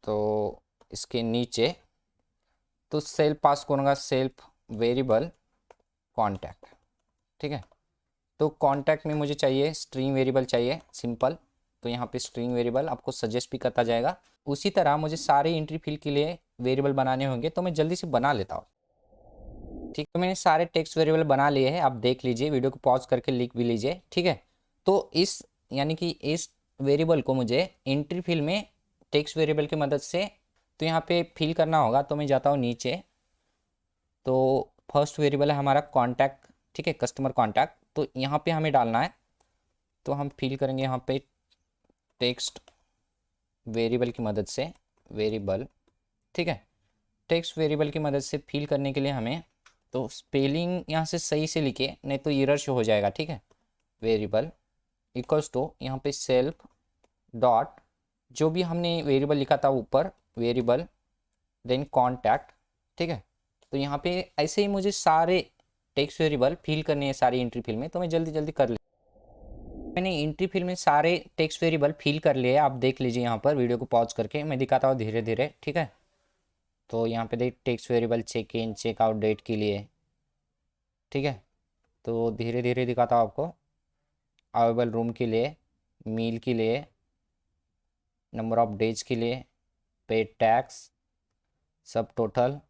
तो इसके नीचे तो सेल्फ पास करूँगा, सेल्फ वेरिएबल कॉन्टैक्ट। ठीक है, तो कॉन्टैक्ट में मुझे चाहिए स्ट्रिंग वेरिएबल चाहिए सिंपल। तो यहाँ पे स्ट्रिंग वेरिएबल आपको सजेस्ट भी करता जाएगा। उसी तरह मुझे सारे एंट्री फील्ड के लिए वेरिएबल बनाने होंगे, तो मैं जल्दी से बना लेता हूँ। ठीक, तो मैंने सारे टेक्स्ट वेरिएबल बना लिए हैं, आप देख लीजिए, वीडियो को पॉज करके लिख भी लीजिए। ठीक है, तो इस यानी कि इस वेरिएबल को मुझे एंट्री फील्ड में टेक्स्ट वेरिएबल की मदद से तो यहाँ पे फिल करना होगा। तो मैं जाता हूँ नीचे, तो फर्स्ट वेरिएबल है हमारा कॉन्टैक्ट। ठीक है, कस्टमर कॉन्टैक्ट, तो यहाँ पे हमें डालना है। तो हम फिल करेंगे यहाँ पे टेक्स्ट वेरिएबल की मदद से, वेरिएबल। ठीक है, टेक्स्ट वेरिएबल की मदद से फिल करने के लिए हमें, तो स्पेलिंग यहाँ से सही से लिखे, नहीं तो एरर शो हो जाएगा। ठीक है, वेरिएबल इक्वल्स टू यहाँ पे सेल्फ डॉट, जो भी हमने वेरिएबल लिखा था ऊपर, वेरिएबल, देन कॉन्टैक्ट। ठीक है, तो यहाँ पे ऐसे ही मुझे सारे टेक्स्ट वेरिएबल फिल करने हैं सारी एंट्री फील्ड में। तो मैं जल्दी जल्दी कर ले, मैंने एंट्री फील्ड में सारे टेक्स्ट वेरिएबल फिल कर लिए, आप देख लीजिए यहाँ पर, वीडियो को पॉज करके मैं दिखाता हूँ धीरे धीरे। ठीक है, तो यहाँ पे देख text variable check in, checkout date के लिए। ठीक है, तो धीरे धीरे दिखाता हूँ आपको, अवेलेबल रूम के लिए, मील के लिए, नंबर ऑफ डेज के लिए, पेड टैक्स, सब टोटल,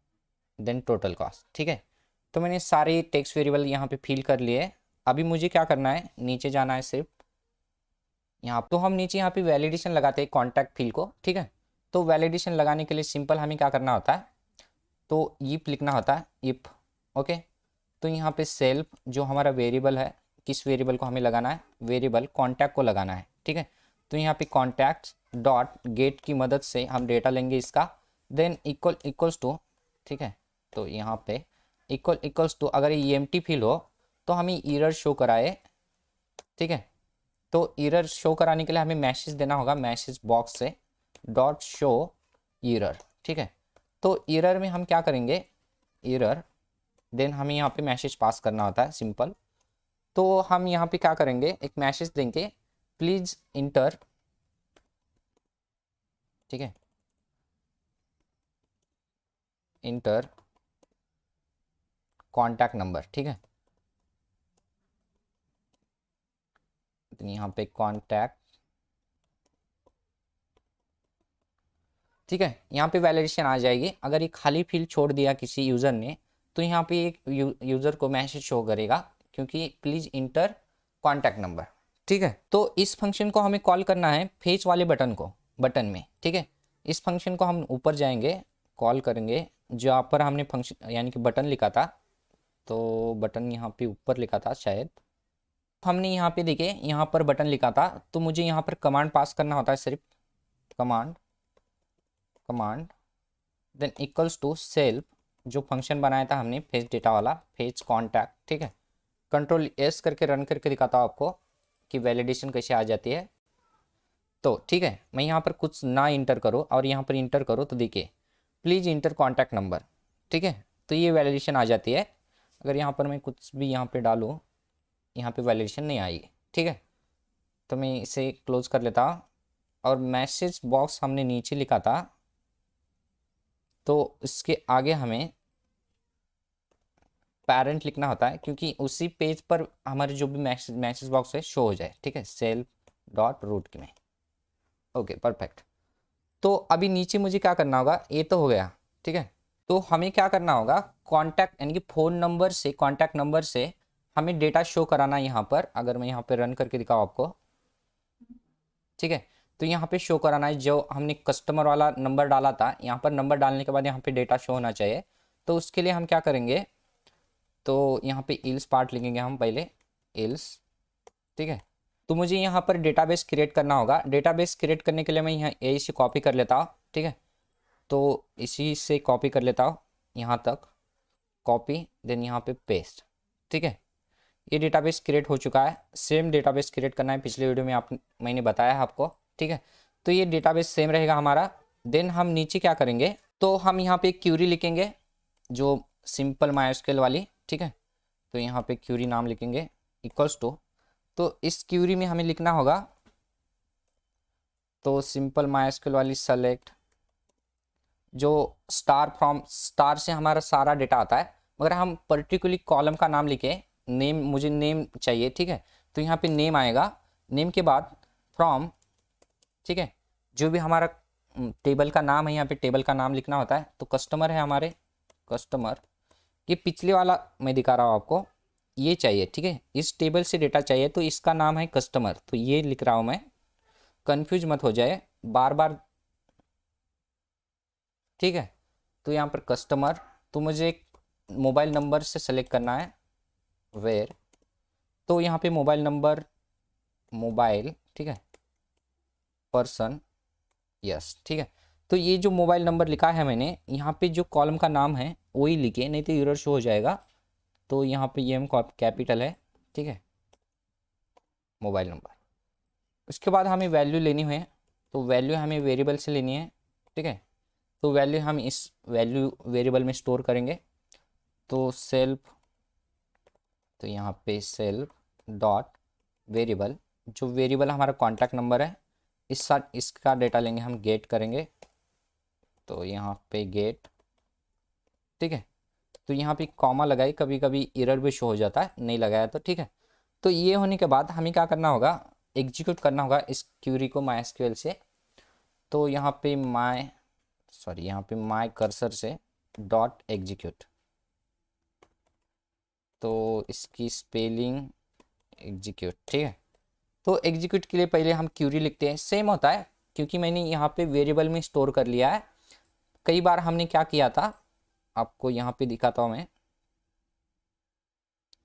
देन टोटल कॉस्ट। ठीक है, तो मैंने सारे टेक्स्ट वेरिएबल यहाँ पे फिल कर लिए। अभी मुझे क्या करना है, नीचे जाना है सिर्फ यहाँ, तो हम नीचे यहाँ पे वैलिडेशन लगाते हैं कॉन्टैक्ट फील्ड को। ठीक है, तो वैलिडेशन लगाने के लिए सिंपल हमें क्या करना होता है, तो इफ लिखना होता है, इफ। ओके, तो यहाँ पे सेल्फ जो हमारा वेरिएबल है, किस वेरिएबल को हमें लगाना है, वेरिएबल कॉन्टैक्ट को लगाना है। ठीक है, तो यहाँ पे कॉन्टैक्ट डॉट गेट की मदद से हम डेटा लेंगे इसका, देन इक्वल्स टू। ठीक है, तो यहाँ पे इक्वल्स टू, अगर ये एम्प्टी फील्ड हो तो हमें एरर शो कराए। ठीक है, तो एरर शो कराने के लिए हमें मैसेज देना होगा, मैसेज बॉक्स से डॉट शो एरर। ठीक है, तो एरर में हम क्या करेंगे, एरर, देन हमें यहाँ पे मैसेज पास करना होता है सिंपल। तो हम यहाँ पे क्या करेंगे, एक मैसेज देंगे, प्लीज इंटर, ठीक है, इंटर कॉन्टैक्ट नंबर, ठीक है। तो यहाँ पे कॉन्टैक्ट, ठीक है, यहाँ पे वैलिडेशन आ जाएगी। अगर ये खाली फील्ड छोड़ दिया किसी यूज़र ने तो यहाँ पे एक यूज़र को मैसेज शो करेगा, क्योंकि प्लीज़ इंटर कॉन्टैक्ट नंबर, ठीक है। तो इस फंक्शन को हमें कॉल करना है फेच वाले बटन में, ठीक है। इस फंक्शन को हम ऊपर जाएंगे, कॉल करेंगे, जहाँ पर हमने फंक्शन यानी कि बटन लिखा था, तो बटन यहाँ पे ऊपर लिखा था शायद, हमने यहाँ पे देखिए यहाँ पर बटन लिखा था, तो मुझे यहाँ पर कमांड पास करना होता है, सिर्फ command then equals to self, जो फंक्शन बनाया था हमने फेच डेटा वाला, फेच कॉन्टैक्ट, ठीक है। कंट्रोल एस करके रन करके दिखाता हूँ आपको कि वैलिडेशन कैसे आ जाती है। तो ठीक है, मैं यहाँ पर कुछ ना इंटर करो और यहाँ पर इंटर करो, तो देखिए प्लीज़ इंटर कॉन्टैक्ट नंबर, ठीक है। तो ये वैलिडेशन आ जाती है। अगर यहाँ पर मैं कुछ भी यहाँ पे डालूँ, यहाँ पे वैलिडेशन नहीं आएगी, ठीक है। तो मैं इसे क्लोज कर लेता हूँ। और मैसेज बॉक्स हमने नीचे लिखा था, तो इसके आगे हमें पेरेंट लिखना होता है, क्योंकि उसी पेज पर हमारे जो भी मैसेज बॉक्स है शो हो जाए, ठीक है, सेल्फ डॉट रूट में। Okay perfect. तो अभी नीचे मुझे क्या करना होगा, ये तो हो गया, ठीक है। तो हमें क्या करना होगा, कॉन्टैक्ट यानी कि फ़ोन नंबर से, कॉन्टैक्ट नंबर से हमें डेटा शो कराना है यहाँ पर। अगर मैं यहाँ पर रन करके दिखाऊँ आपको, ठीक है, तो यहाँ पे शो कराना है जो हमने कस्टमर वाला नंबर डाला था। यहाँ पर नंबर डालने के बाद यहाँ पे डेटा शो होना चाहिए। तो उसके लिए हम क्या करेंगे, तो यहाँ पे इल्स पार्ट लिखेंगे हम पहले, इल्स, ठीक है। तो मुझे यहाँ पर डेटाबेस क्रिएट करना होगा। डेटाबेस क्रिएट करने के लिए मैं यहाँ यही से कॉपी कर लेता हूँ, ठीक है। तो इसी से कॉपी कर लेता हूँ यहाँ तक, कॉपी देन यहाँ पे पेस्ट, ठीक है। ये डेटाबेस क्रिएट हो चुका है। सेम डेटाबेस क्रिएट करना है, पिछले वीडियो में मैंने बताया है आपको, ठीक है। तो ये डेटाबेस सेम रहेगा हमारा। देन हम नीचे क्या करेंगे, तो हम यहाँ पे क्यूरी लिखेंगे, जो सिंपल माइस्क्यूएल वाली, ठीक है। तो यहाँ पे क्यूरी नाम लिखेंगे इक्वल्स टू, तो इस क्यूरी में हमें लिखना होगा, तो सिंपल माइस्क्यूएल वाली सेलेक्ट, जो स्टार फ्रॉम स्टार से हमारा सारा डेटा आता है, मगर हम पर्टिकुलरली कॉलम का नाम लिखे, नेम, मुझे नेम चाहिए, ठीक है। तो यहाँ पे नेम आएगा, नेम के बाद फ्रॉम, ठीक है, जो भी हमारा टेबल का नाम है, यहाँ पे टेबल का नाम लिखना होता है। तो कस्टमर है हमारे, कस्टमर, ये पिछले वाला मैं दिखा रहा हूँ आपको, ये चाहिए, ठीक है, इस टेबल से डेटा चाहिए, तो इसका नाम है कस्टमर, तो ये लिख रहा हूँ मैं, कंफ्यूज मत हो जाए बार बार, ठीक है। तो यहाँ पर कस्टमर, तो मुझे एक मोबाइल नंबर से सेलेक्ट करना है, वेयर, तो यहाँ पे मोबाइल नंबर, मोबाइल, ठीक है, पर्सन, यस, ठीक है। तो ये जो मोबाइल नंबर लिखा है मैंने, यहाँ पे जो कॉलम का नाम है वही लिखे, नहीं तो एरर शो हो जाएगा। तो यहाँ पे ये एम कैपिटल है, ठीक है, मोबाइल नंबर। उसके बाद हमें वैल्यू लेनी है, तो वैल्यू हमें वेरिएबल से लेनी है, ठीक है। तो वैल्यू हम इस वैल्यू वेरिएबल में स्टोर करेंगे। तो सेल्फ, तो यहाँ पे सेल्फ डॉट वेरिएबल, जो वेरिएबल हमारा कॉन्टैक्ट नंबर है, इस साथ इसका डेटा लेंगे हम, गेट करेंगे। तो यहाँ पे गेट, ठीक है। तो यहाँ पे कॉमा लगाई, कभी कभी एरर भी शो हो जाता है, नहीं लगाया तो ठीक है। तो ये होने के बाद हमें क्या करना होगा, एग्जीक्यूट करना होगा इस क्यूरी को माइस्क्यूएल से। तो यहाँ पे यहाँ पे माई कर्सर से डॉट एग्जीक्यूट, तो इसकी स्पेलिंग एग्जीक्यूट, ठीक है। तो एग्जीक्यूट के लिए पहले हम क्यूरी लिखते हैं, सेम होता है, क्योंकि मैंने यहाँ पे वेरिएबल में स्टोर कर लिया है। कई बार हमने क्या किया था, आपको यहाँ पे दिखाता हूँ मैं,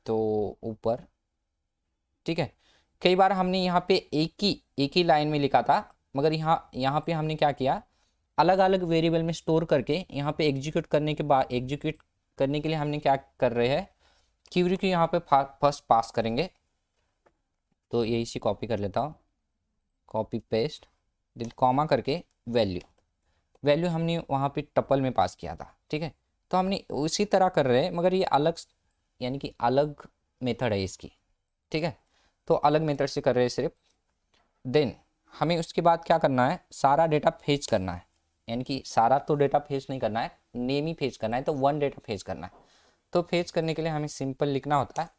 तो ऊपर, ठीक है, कई बार हमने यहाँ पे एक ही लाइन में लिखा था, मगर यहाँ पे हमने क्या किया, अलग अलग वेरिएबल में स्टोर करके यहाँ पे एग्जीक्यूट करने के बाद, एग्जीक्यूट करने के लिए हमने क्या कर रहे हैं, क्यूरी को यहाँ पे फर्स्ट पास करेंगे। तो यही से कॉपी कर लेता हूँ, कॉपी पेस्ट, देन कॉमा करके वैल्यू हमने वहाँ पे टपल में पास किया था, ठीक है। तो हमने उसी तरह कर रहे हैं, मगर ये अलग, यानी कि अलग मेथड है इसकी, ठीक है, तो अलग मेथड से कर रहे हैं सिर्फ। देन हमें उसके बाद क्या करना है, सारा डेटा फेच करना है, यानी कि सारा तो डेटा फेच नहीं करना है, नेम ही फेच करना है, तो वन डेटा फेच करना है। तो फेच करने के लिए हमें सिंपल लिखना होता है,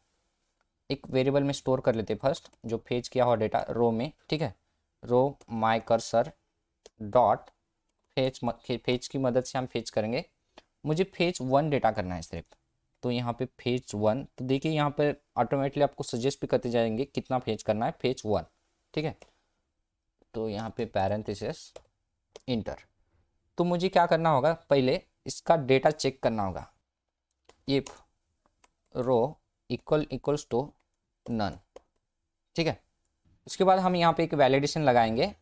एक वेरिएबल में स्टोर कर लेते हैं फर्स्ट जो फेच किया हुआ डेटा रो में, ठीक है, row my cursor dot fetch, fetch की मदद से हम फेच करेंगे। मुझे फेच वन डेटा करना है सिर्फ, तो यहाँ पे फेच वन, तो देखिए यहाँ पर ऑटोमेटिकली आपको सजेस्ट भी करते जाएंगे कितना फेच करना है, फेच वन, ठीक है। तो यहाँ पे पैरेंथेसिस इंटर। तो मुझे क्या करना होगा, पहले इसका डेटा चेक करना होगा, if row equals to none, ठीक है। उसके बाद हम यहाँ पे एक वैलिडेशन लगाएंगे,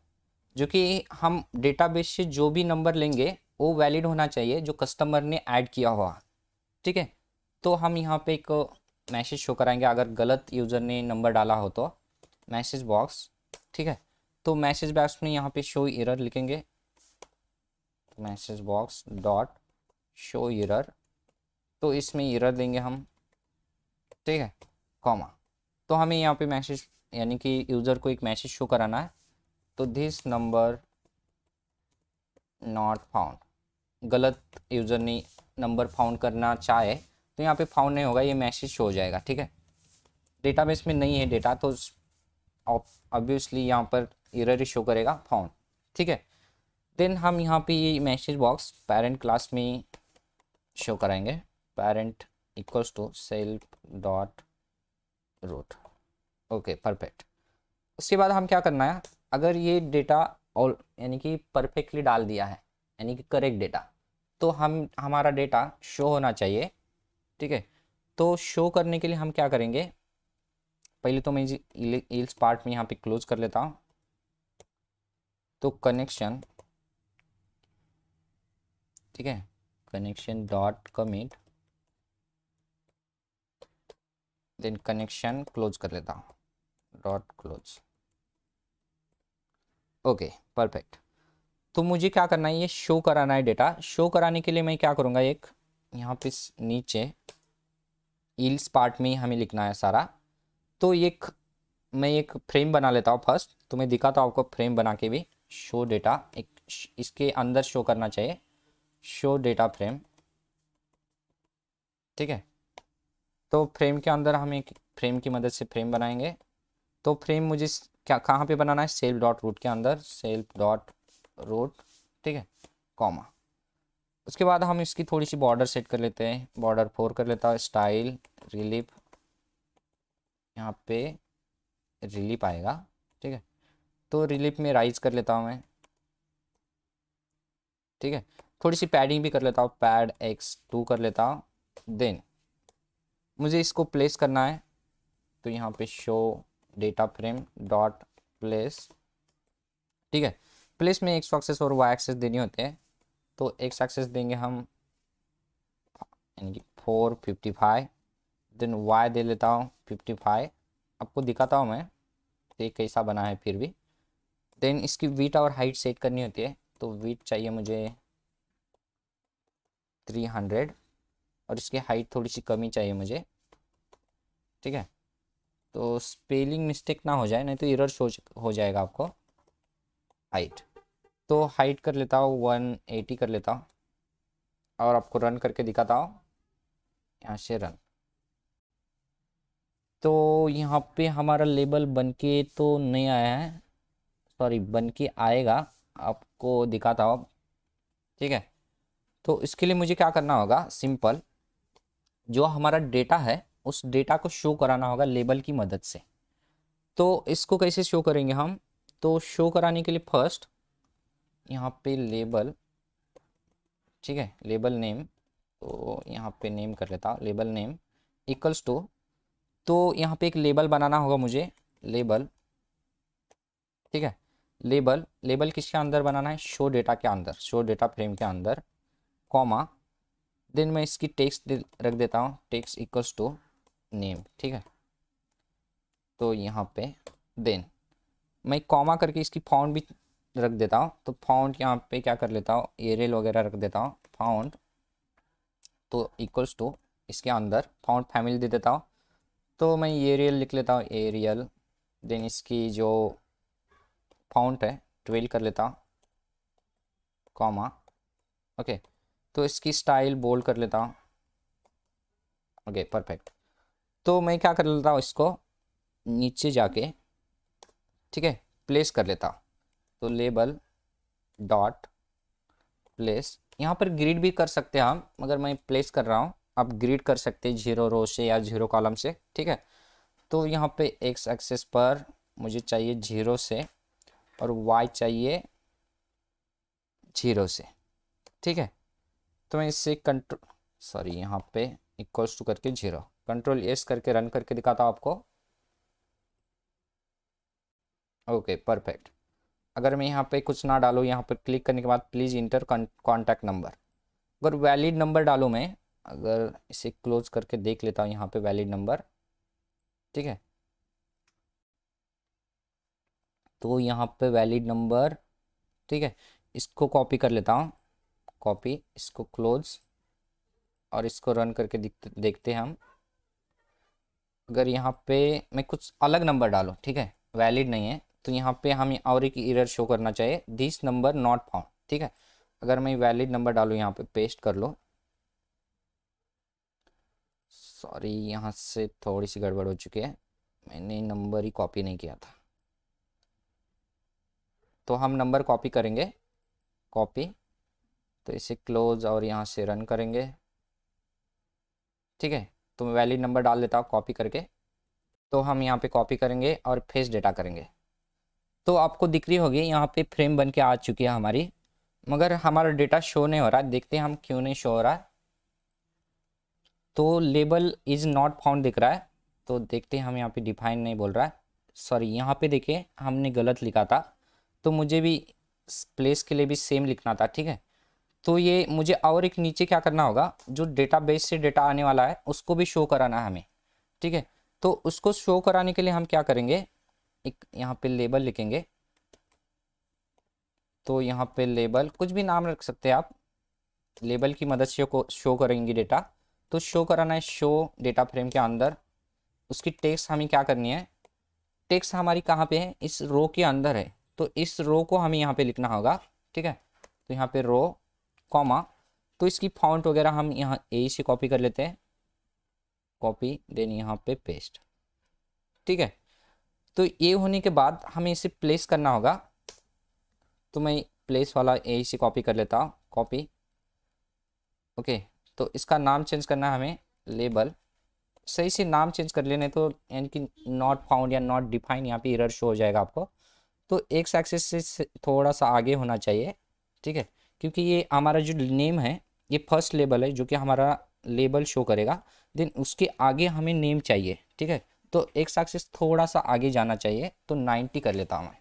जो कि हम डेटाबेस से जो भी नंबर लेंगे वो वैलिड होना चाहिए जो कस्टमर ने ऐड किया हुआ, ठीक है। तो हम यहाँ पे एक मैसेज शो कराएंगे अगर गलत यूज़र ने नंबर डाला हो तो, मैसेज बॉक्स, ठीक है। तो मैसेज बॉक्स में यहाँ पे शो एरर लिखेंगे, message box dot show error, तो इसमें एरर देंगे हम, ठीक है, कॉमा। तो हमें यहाँ पे मैसेज यानी कि यूज़र को एक मैसेज शो कराना है, तो दिस नंबर नॉट फाउंड, गलत यूज़र ने नंबर फाउंड करना चाहे तो यहाँ पे फाउंड नहीं होगा, ये मैसेज शो हो जाएगा, ठीक है। डेटाबेस में नहीं है डेटा तो ऑब्वियसली यहाँ पर एरर ही शो करेगा फाउंड, ठीक है। देन हम यहाँ पे ये मैसेज बॉक्स पेरेंट क्लास में शो कराएंगे, parent equals to self dot root, okay perfect. उसके बाद हम क्या करना है, अगर ये डेटा और यानी कि परफेक्टली डाल दिया है यानी कि करेक्ट डेटा, तो हम हमारा डेटा शो होना चाहिए, ठीक है। तो शो करने के लिए हम क्या करेंगे, पहले तो मैं इल्स पार्ट में यहाँ पे क्लोज कर लेता हूँ, तो कनेक्शन, ठीक है, connection dot commit, then connection close कर लेता हूँ, डॉट क्लोज, ओके परफेक्ट। तो मुझे क्या करना है, ये शो कराना है डेटा। शो कराने के लिए मैं क्या करूँगा, एक यहाँ पे नीचे इल्स पार्ट में हमें लिखना है सारा, तो एक मैं एक फ्रेम बना लेता हूँ फर्स्ट, तो मैं दिखाता हूँ आपको फ्रेम बना के भी, शो डेटा एक इसके अंदर शो करना चाहिए, शो डेटा फ्रेम, ठीक है। तो फ्रेम के अंदर हम एक फ्रेम की मदद से फ्रेम बनाएंगे, तो फ्रेम मुझे क्या कहाँ पे बनाना है, सेल्फ डॉट रूट के अंदर, सेल्फ डॉट रूट, ठीक है, कॉमा। उसके बाद हम इसकी थोड़ी सी बॉर्डर सेट कर लेते हैं, बॉर्डर 4 कर लेता हूँ, स्टाइल रिलीफ, यहाँ पे रिलीफ आएगा, ठीक है। तो रिलीफ में राइज कर लेता हूँ मैं, ठीक है। थोड़ी सी पैडिंग भी कर लेता हूँ, पैड X2 कर लेता हूँ। देन मुझे इसको प्लेस करना है, तो यहाँ पे show data frame dot place, ठीक है। प्लेस में एक्स एक्सेस और वाई एक्सेस देनी होते हैं, तो एक्स एक्सेस देंगे हम यानी कि 455, देन वाई दे लेता हूँ 55, आपको दिखाता हूँ मैं तो कैसा बना है फिर भी। देन इसकी विड्थ और हाइट सेट करनी होती है, तो विड्थ चाहिए मुझे 300 और इसकी हाइट थोड़ी सी कमी चाहिए मुझे, ठीक है। तो स्पेलिंग मिस्टेक ना हो जाए, नहीं तो एरर शो हो जाएगा आपको। हाइट, तो हाइट कर लेता हूँ 180 कर लेता हूँ और आपको रन करके दिखाता हूँ, यहाँ से रन। तो यहाँ पे हमारा लेबल बन के तो नहीं आया है, सॉरी बन के आएगा, आपको दिखाता हूँ, ठीक है। तो इसके लिए मुझे क्या करना होगा, सिंपल जो हमारा डेटा है उस डेटा को शो कराना होगा लेबल की मदद से। तो इसको कैसे शो करेंगे हम, तो शो कराने के लिए फर्स्ट यहाँ पे लेबल, ठीक है, लेबल नेम, तो यहाँ पे नेम कर लेता हूँ, लेबल नेम इक्वल्स टू, तो यहाँ पे एक लेबल बनाना होगा मुझे, लेबल, ठीक है। लेबल लेबल किसके अंदर बनाना है, शो डेटा के अंदर, शो डेटा फ्रेम के अंदर, कॉमा। देन मैं इसकी टेक्स्ट रख देता हूँ, टेक्स्ट इक्वल्स टू नेम, ठीक है। तो यहाँ पे देन मैं कॉमा करके इसकी फाउंड भी रख देता हूँ, तो फाउंड यहाँ पे क्या कर लेता हूँ, एरियल वगैरह रख देता हूँ, फाउंड तो इक्वल्स टू इसके अंदर फाउंड फैमिली दे देता हूँ, तो मैं एरियल लिख लेता हूँ, एरियल। देन इसकी जो फाउंट है 12 कर लेता हूँ, कॉमा। ओके, तो इसकी स्टाइल बोल्ड कर लेता हूँ। Okay perfect. तो मैं क्या कर लेता हूँ, इसको नीचे जाके, ठीक है, प्लेस कर लेता हूँ। तो लेबल डॉट प्लेस, यहाँ पर ग्रिड भी कर सकते हैं हम, मगर मैं प्लेस कर रहा हूँ। आप ग्रिड कर सकते हैं 0 रो से या 0 कॉलम से, ठीक है। तो यहाँ पे एक्स एक्सेस पर मुझे चाहिए 0 से, और वाई चाहिए 0 से, ठीक है। तो मैं इससे कंट्रोल, सॉरी, यहाँ पे इक्वल्स टू करके 0, कंट्रोल एस करके रन करके दिखाता हूँ आपको। Okay perfect. अगर मैं यहाँ पे कुछ ना डालूँ, यहाँ पर क्लिक करने के बाद प्लीज़ इंटर कॉन्टैक्ट नंबर, अगर वैलिड नंबर डालूँ मैं, अगर इसे क्लोज करके देख लेता हूँ यहाँ पे वैलिड नंबर, ठीक है। तो यहाँ पे वैलिड नंबर, ठीक है, इसको कॉपी कर लेता हूँ, कॉपी, इसको क्लोज, और इसको रन करके देखते हैं हम। अगर यहाँ पे मैं कुछ अलग नंबर डालूँ, ठीक है, वैलिड नहीं है, तो यहाँ पे हमें और एक एरर शो करना चाहिए, दिस नंबर नॉट फाउंड, ठीक है। अगर मैं वैलिड नंबर डालूँ, यहाँ पे पेस्ट कर लो, सॉरी यहाँ से थोड़ी सी गड़बड़ हो चुकी है, मैंने नंबर ही कॉपी नहीं किया था। तो हम नंबर कॉपी करेंगे, कॉपी, तो इसे क्लोज और यहाँ से रन करेंगे, ठीक है। तो मैं वैलिड नंबर डाल देता हूँ कॉपी करके। तो हम यहाँ पे कॉपी करेंगे और फेस डेटा करेंगे। तो आपको दिख रही होगी यहाँ पे फ्रेम बन के आ चुकी है हमारी, मगर हमारा डेटा शो नहीं हो रहा है। देखते हैं हम क्यों नहीं शो हो रहा है। तो लेबल इज़ नॉट फाउंड दिख रहा है, तो देखते हैं, हम यहाँ पे डिफाइन नहीं बोल रहा है, सॉरी यहाँ पे देखिए हमने गलत लिखा था, तो मुझे भी प्लेस के लिए भी सेम लिखना था, ठीक है। तो ये मुझे और एक नीचे क्या करना होगा, जो डेटाबेस से डेटा आने वाला है उसको भी शो कराना है हमें, ठीक है। तो उसको शो कराने के लिए हम क्या करेंगे, एक यहाँ पे लेबल लिखेंगे। तो यहाँ पे लेबल कुछ भी नाम रख सकते हैं आप, लेबल की मदद से को शो करेंगे डेटा। तो शो कराना है, शो डेटा फ्रेम के अंदर। उसकी टेक्स्ट हमें क्या करनी है, टेक्स्ट हमारी कहाँ पे है, इस रो के अंदर है, तो इस रो को हमें यहाँ पे लिखना होगा, ठीक है। तो यहाँ पे रो, कॉमा, तो इसकी फॉन्ट वगैरह हम यहाँ ए से कॉपी कर लेते हैं, कॉपी, देन यहाँ पे पेस्ट, ठीक है। तो ये होने के बाद हमें इसे प्लेस करना होगा। तो मैं प्लेस वाला ए से कॉपी कर लेता हूँ, कॉपी, ओके। तो इसका नाम चेंज करना है हमें, लेबल, सही से नाम चेंज कर लेने, तो यानी कि नॉट फाउंड या नॉट डिफाइन यहाँ पे एरर शो हो जाएगा आपको। तो एक्स एक्सिस से थोड़ा सा आगे होना चाहिए, ठीक है, क्योंकि ये हमारा जो नेम है ये फर्स्ट लेबल है जो कि हमारा लेबल शो करेगा। देन उसके आगे हमें नेम चाहिए, ठीक है। तो एक्स एक्सिस थोड़ा सा आगे जाना चाहिए, तो 90 कर लेता हूँ मैं।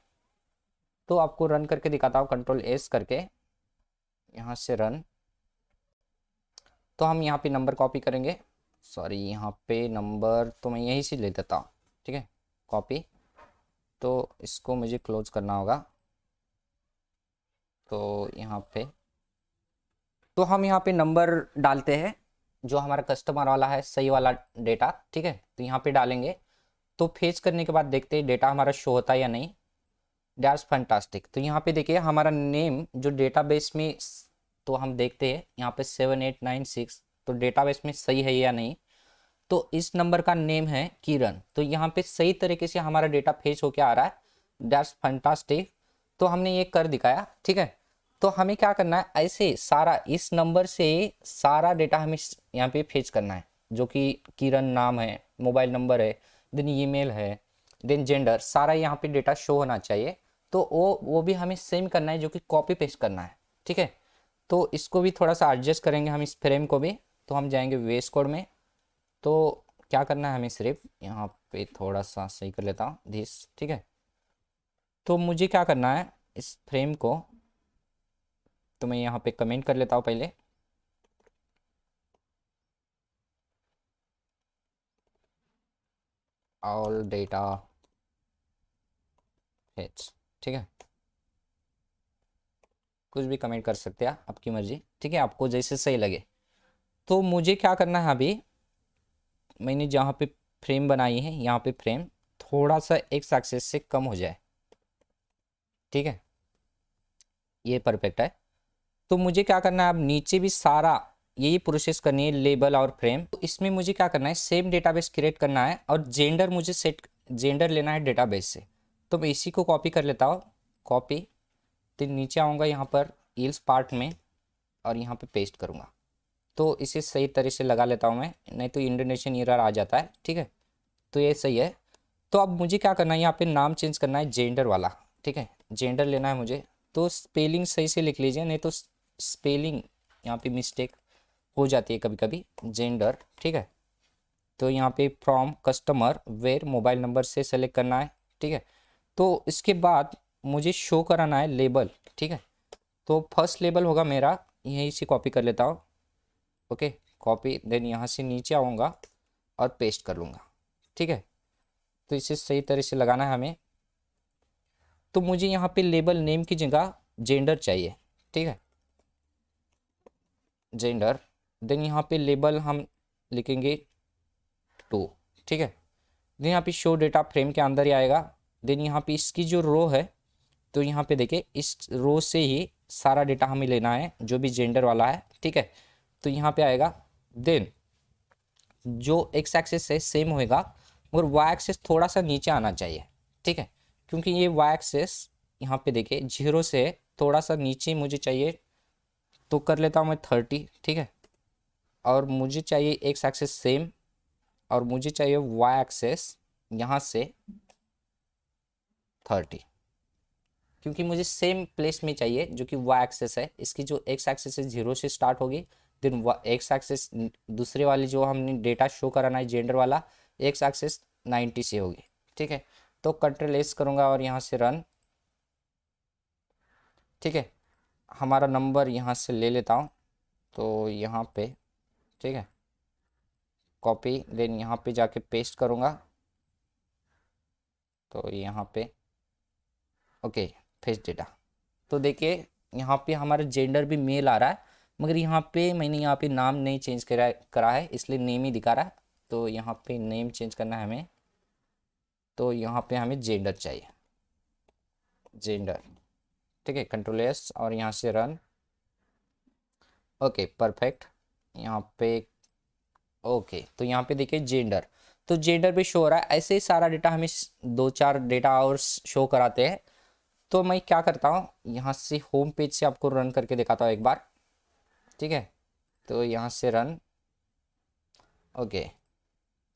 तो आपको रन करके दिखाता हूँ, कंट्रोल एस करके यहाँ से रन। तो हम यहाँ पे नंबर कॉपी करेंगे, सॉरी यहाँ पे नंबर तो मैं यहीं से ले देता हूँ, ठीक है, कॉपी। तो इसको मुझे क्लोज करना होगा। तो यहाँ पे, तो हम यहाँ पे नंबर डालते हैं जो हमारा कस्टमर वाला है, सही वाला डेटा, ठीक है। तो यहाँ पे डालेंगे, तो फेच करने के बाद देखते हैं डेटा हमारा शो होता है या नहीं। That's fantastic. तो यहाँ पे देखिए हमारा नेम जो डेटाबेस में, तो हम देखते हैं यहाँ पे 7896, तो डेटाबेस में सही है या नहीं। तो इस नंबर का नेम है किरण, तो यहाँ पे सही तरीके से हमारा डेटा फेच होके आ रहा है। That's fantastic. तो हमने ये कर दिखाया, ठीक है। तो हमें क्या करना है, ऐसे सारा इस नंबर से सारा डेटा हमें यहाँ पे फेच करना है, जो कि किरण नाम है, मोबाइल नंबर है, देन ईमेल है, देन जेंडर, सारा यहाँ पे डेटा शो होना चाहिए। तो वो भी हमें सेम करना है, जो कि कॉपी पेस्ट करना है, ठीक है। तो इसको भी थोड़ा सा एडजस्ट करेंगे हम, इस फ्रेम को भी। तो हम जाएंगे वेस कोड में। तो क्या करना है हमें, सिर्फ यहाँ पे थोड़ा सा सही कर लेता हूँ दिस, ठीक है। तो मुझे क्या करना है, इस फ्रेम को, तो मैं यहाँ पे कमेंट कर लेता हूँ पहले, ऑल डेटा फेच, ठीक है। कुछ भी कमेंट कर सकते हैं, आपकी मर्जी, ठीक है, आपको जैसे सही लगे। तो मुझे क्या करना है अभी, मैंने जहाँ पे फ्रेम बनाई है, यहाँ पे फ्रेम थोड़ा सा एक्स एक्सिस से कम हो जाए, ठीक है, ये परफेक्ट है। तो मुझे क्या करना है, अब नीचे भी सारा यही प्रोसेस करनी है, लेबल और फ्रेम। तो इसमें मुझे क्या करना है, सेम डेटाबेस क्रिएट करना है और जेंडर मुझे जेंडर लेना है डेटाबेस से। तो मैं इसी को कॉपी कर लेता हूँ, कॉपी, तो नीचे आऊँगा यहाँ पर इल्स पार्ट में और यहाँ पे पेस्ट करूँगा। तो इसे सही तरह से लगा लेता हूँ मैं, नहीं तो इंडोनेशियन एरर आ जाता है, ठीक है। तो ये सही है। तो अब मुझे क्या करना है, यहाँ पे नाम चेंज करना है जेंडर वाला, ठीक है, जेंडर लेना है मुझे। तो स्पेलिंग सही से लिख लीजिए, नहीं तो स्पेलिंग यहाँ पे मिस्टेक हो जाती है कभी कभी, जेंडर, ठीक है। तो यहाँ पे from customer where mobile number से सेलेक्ट करना है, ठीक है। तो इसके बाद मुझे शो कराना है लेबल, ठीक है। तो फर्स्ट लेबल होगा मेरा, यहीं से कॉपी कर लेता हूँ, ओके, कॉपी, देन यहाँ से नीचे आऊँगा और पेस्ट कर लूँगा, ठीक है। तो इसे सही तरह से लगाना है हमें। तो मुझे यहाँ पे लेबल नेम की जगह जेंडर चाहिए, ठीक है, जेंडर। देन यहाँ पे लेबल हम लिखेंगे 2, ठीक है। देन यहाँ पे शो डेटा फ्रेम के अंदर ही आएगा। देन यहाँ पे इसकी जो रो है, तो यहाँ पे देखिए इस रो से ही सारा डेटा हमें लेना है जो भी जेंडर वाला है, ठीक है। तो यहाँ पे आएगा। देन जो एक्स एक्सिस है सेम होएगा, मगर वाई एक्सिस थोड़ा सा नीचे आना चाहिए, ठीक है, क्योंकि ये वाई एक्सिस यहाँ पे देखिए 0 से थोड़ा सा नीचे मुझे चाहिए। तो कर लेता हूँ मैं 30, ठीक है। और मुझे चाहिए एक्स एक्सिस सेम, और मुझे चाहिए वाई एक्सिस यहाँ से 30, क्योंकि मुझे सेम प्लेस में चाहिए जो कि वाई एक्सिस है। इसकी जो एक्स एक्सिस है 0 से स्टार्ट होगी, देन एक्स एक्सिस दूसरे वाली जो हमने डेटा शो कराना है जेंडर वाला, एक्स एक्सिस 90 से होगी, ठीक है। तो कंट्रोल एस करूँगा और यहाँ से रन, ठीक है। हमारा नंबर यहाँ से ले लेता हूँ, तो यहाँ पे, ठीक है, कॉपी, देन यहाँ पे जाके पेस्ट करूँगा, तो यहाँ पे ओके, फेस डेटा। तो देखिए यहाँ पे हमारा जेंडर भी मेल आ रहा है, मगर यहाँ पे मैंने यहाँ पे नाम नहीं चेंज करा है, इसलिए नेम ही दिखा रहा है। तो यहाँ पे नेम चेंज करना है हमें, तो यहाँ पे हमें जेंडर चाहिए, जेंडर, ठीक है, कंट्रोल एस और यहाँ से रन, ओके परफेक्ट। यहाँ पे ओके, तो यहाँ पे देखिए जेंडर, तो जेंडर भी शो हो रहा है। ऐसे ही सारा डेटा हमें 2-4 डेटा और शो कराते हैं। तो मैं क्या करता हूँ, यहाँ से होम पेज से आपको रन करके दिखाता हूँ एक बार, ठीक है। तो यहाँ से रन, ओके,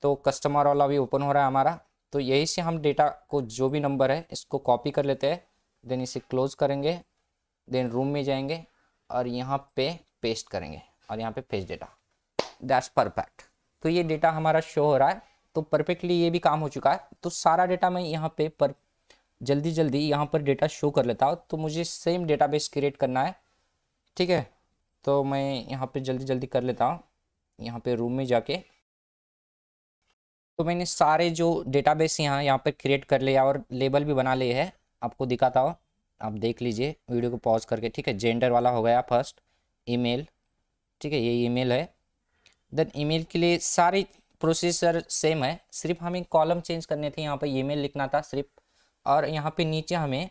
तो कस्टमर वाला भी ओपन हो रहा है हमारा। तो यही से हम डेटा को जो भी नंबर है इसको कॉपी कर लेते हैं, देन इसे क्लोज करेंगे, देन रूम में जाएंगे और यहाँ पे पेस्ट करेंगे और यहाँ पे पेस्ट डेटा, दैट्स परफेक्ट। तो ये डेटा हमारा शो हो रहा है। तो परफेक्टली ये भी काम हो चुका है। तो सारा डेटा मैं यहाँ पे जल्दी जल्दी यहाँ पर डेटा शो कर लेता हूँ। तो मुझे सेम डेटाबेस क्रिएट करना है, ठीक है। तो मैं यहाँ पे जल्दी जल्दी कर लेता हूँ, यहाँ पे रूम में जाके। तो मैंने सारे जो डेटाबेस यहाँ पर क्रिएट कर लिया और लेबल भी बना लिए हैं, आपको दिखाता हूँ, आप देख लीजिए वीडियो को पॉज करके, ठीक है। जेंडर वाला हो गया फर्स्ट, ईमेल, ठीक है, ये ईमेल है। देन ईमेल के लिए सारी प्रोसीजर सेम है, सिर्फ हमें कॉलम चेंज करने थे, यहाँ पर ईमेल लिखना था सिर्फ। और यहाँ पे नीचे हमें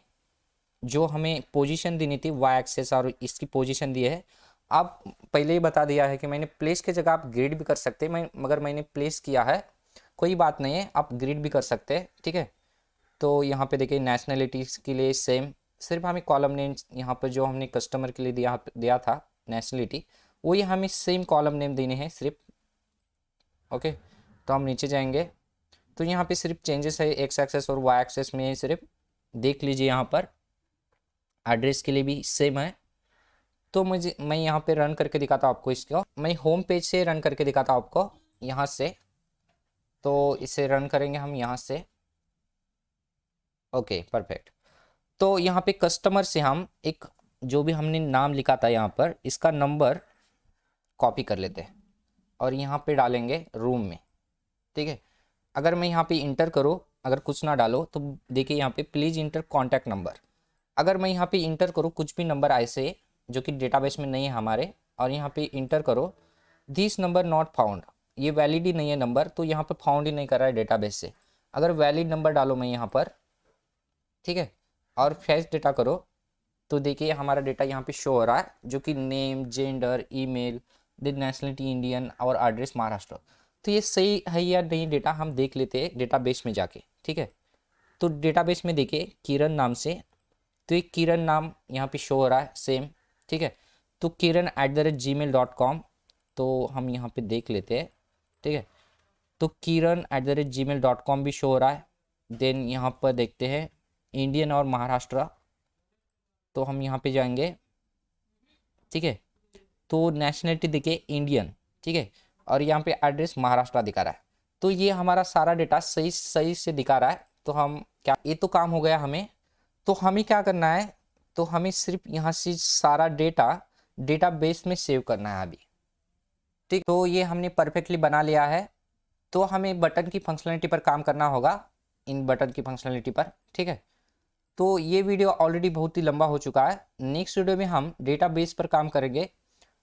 जो हमें पोजीशन देनी थी वाई एक्सेस और इसकी पोजीशन दी है। आप पहले ही बता दिया है कि मैंने प्लेस की जगह आप ग्रिड भी कर सकते हैं, मगर मैंने प्लेस किया है, कोई बात नहीं है, आप ग्रिड भी कर सकते हैं, ठीक है। तो यहाँ पे देखिए नेशनलिटीज़ के लिए सेम, सिर्फ हमें कॉलम नेम यहाँ पर जो हमने कस्टमर के लिए दिया था नेशनलिटी, वही हमें सेम कॉलम नेम देने हैं सिर्फ, ओके। तो हम नीचे जाएंगे, तो यहाँ पे सिर्फ चेंजेस है एक्स एक्सेस और वाई एक्सेस में, सिर्फ देख लीजिए यहाँ पर एड्रेस के लिए भी सेम है। तो मैं यहाँ पे रन करके दिखाता हूँ आपको इसको, मैं होम पेज से रन करके दिखाता हूँ आपको यहाँ से। तो इसे रन करेंगे हम यहाँ से, ओके परफेक्ट। तो यहाँ पे कस्टमर से हम एक जो भी हमने नाम लिखा था यहाँ पर, इसका नंबर कॉपी कर लेते हैं और यहाँ पे डालेंगे रूम में, ठीक है। अगर मैं यहाँ पे इंटर करूँ, अगर कुछ ना डालो, तो देखिए यहाँ पे प्लीज़ इंटर कॉन्टैक्ट नंबर। अगर मैं यहाँ पे इंटर करूँ कुछ भी नंबर ऐसे जो कि डेटाबेस में नहीं है हमारे, और यहाँ पे इंटर करो दिस नंबर नॉट फाउंड, ये वैलिड ही नहीं है नंबर, तो यहाँ पर फाउंड ही नहीं कर रहा है डेटाबेस से। अगर वैलिड नंबर डालो मैं यहाँ पर, ठीक है, और फेच डेटा करो, तो देखिए हमारा डेटा यहाँ पे शो हो रहा है, जो कि name, gender, email, then nationality Indian और एड्रेस महाराष्ट्र। तो ये सही है या नहीं डेटा हम देख लेते हैं डेटाबेस में जाके, ठीक है। तो डेटाबेस में देखिए किरण नाम से, तो एक किरण नाम यहाँ पे शो हो रहा है सेम, ठीक है। तो kiran@gmail.com, तो हम यहाँ पे देख लेते हैं, ठीक है। तो kiran@gmail.com भी शो हो रहा है। देन यहाँ पर देखते हैं इंडियन और महाराष्ट्र, तो हम यहाँ पे जाएंगे, ठीक है। तो नेशनलिटी देखिए इंडियन, ठीक है, और यहाँ पे एड्रेस महाराष्ट्र दिखा रहा है। तो ये हमारा सारा डेटा सही सही से दिखा रहा है। तो हम क्या, ये तो काम हो गया हमें। तो हमें क्या करना है, तो हमें सिर्फ यहाँ से सारा डेटा डेटाबेस में सेव करना है अभी, ठीक। तो ये हमने परफेक्टली बना लिया है। तो हमें बटन की फंक्शनलिटी पर काम करना होगा, इन बटन की फंक्शनलिटी पर, ठीक है। तो ये वीडियो ऑलरेडी बहुत ही लंबा हो चुका है। नेक्स्ट वीडियो में हम डेटाबेस पर काम करेंगे।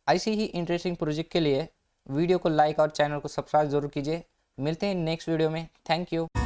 ऐसे ही इंटरेस्टिंग प्रोजेक्ट के लिए वीडियो को लाइक और चैनल को सब्सक्राइब जरूर कीजिए। मिलते हैं नेक्स्ट वीडियो में। Thank you.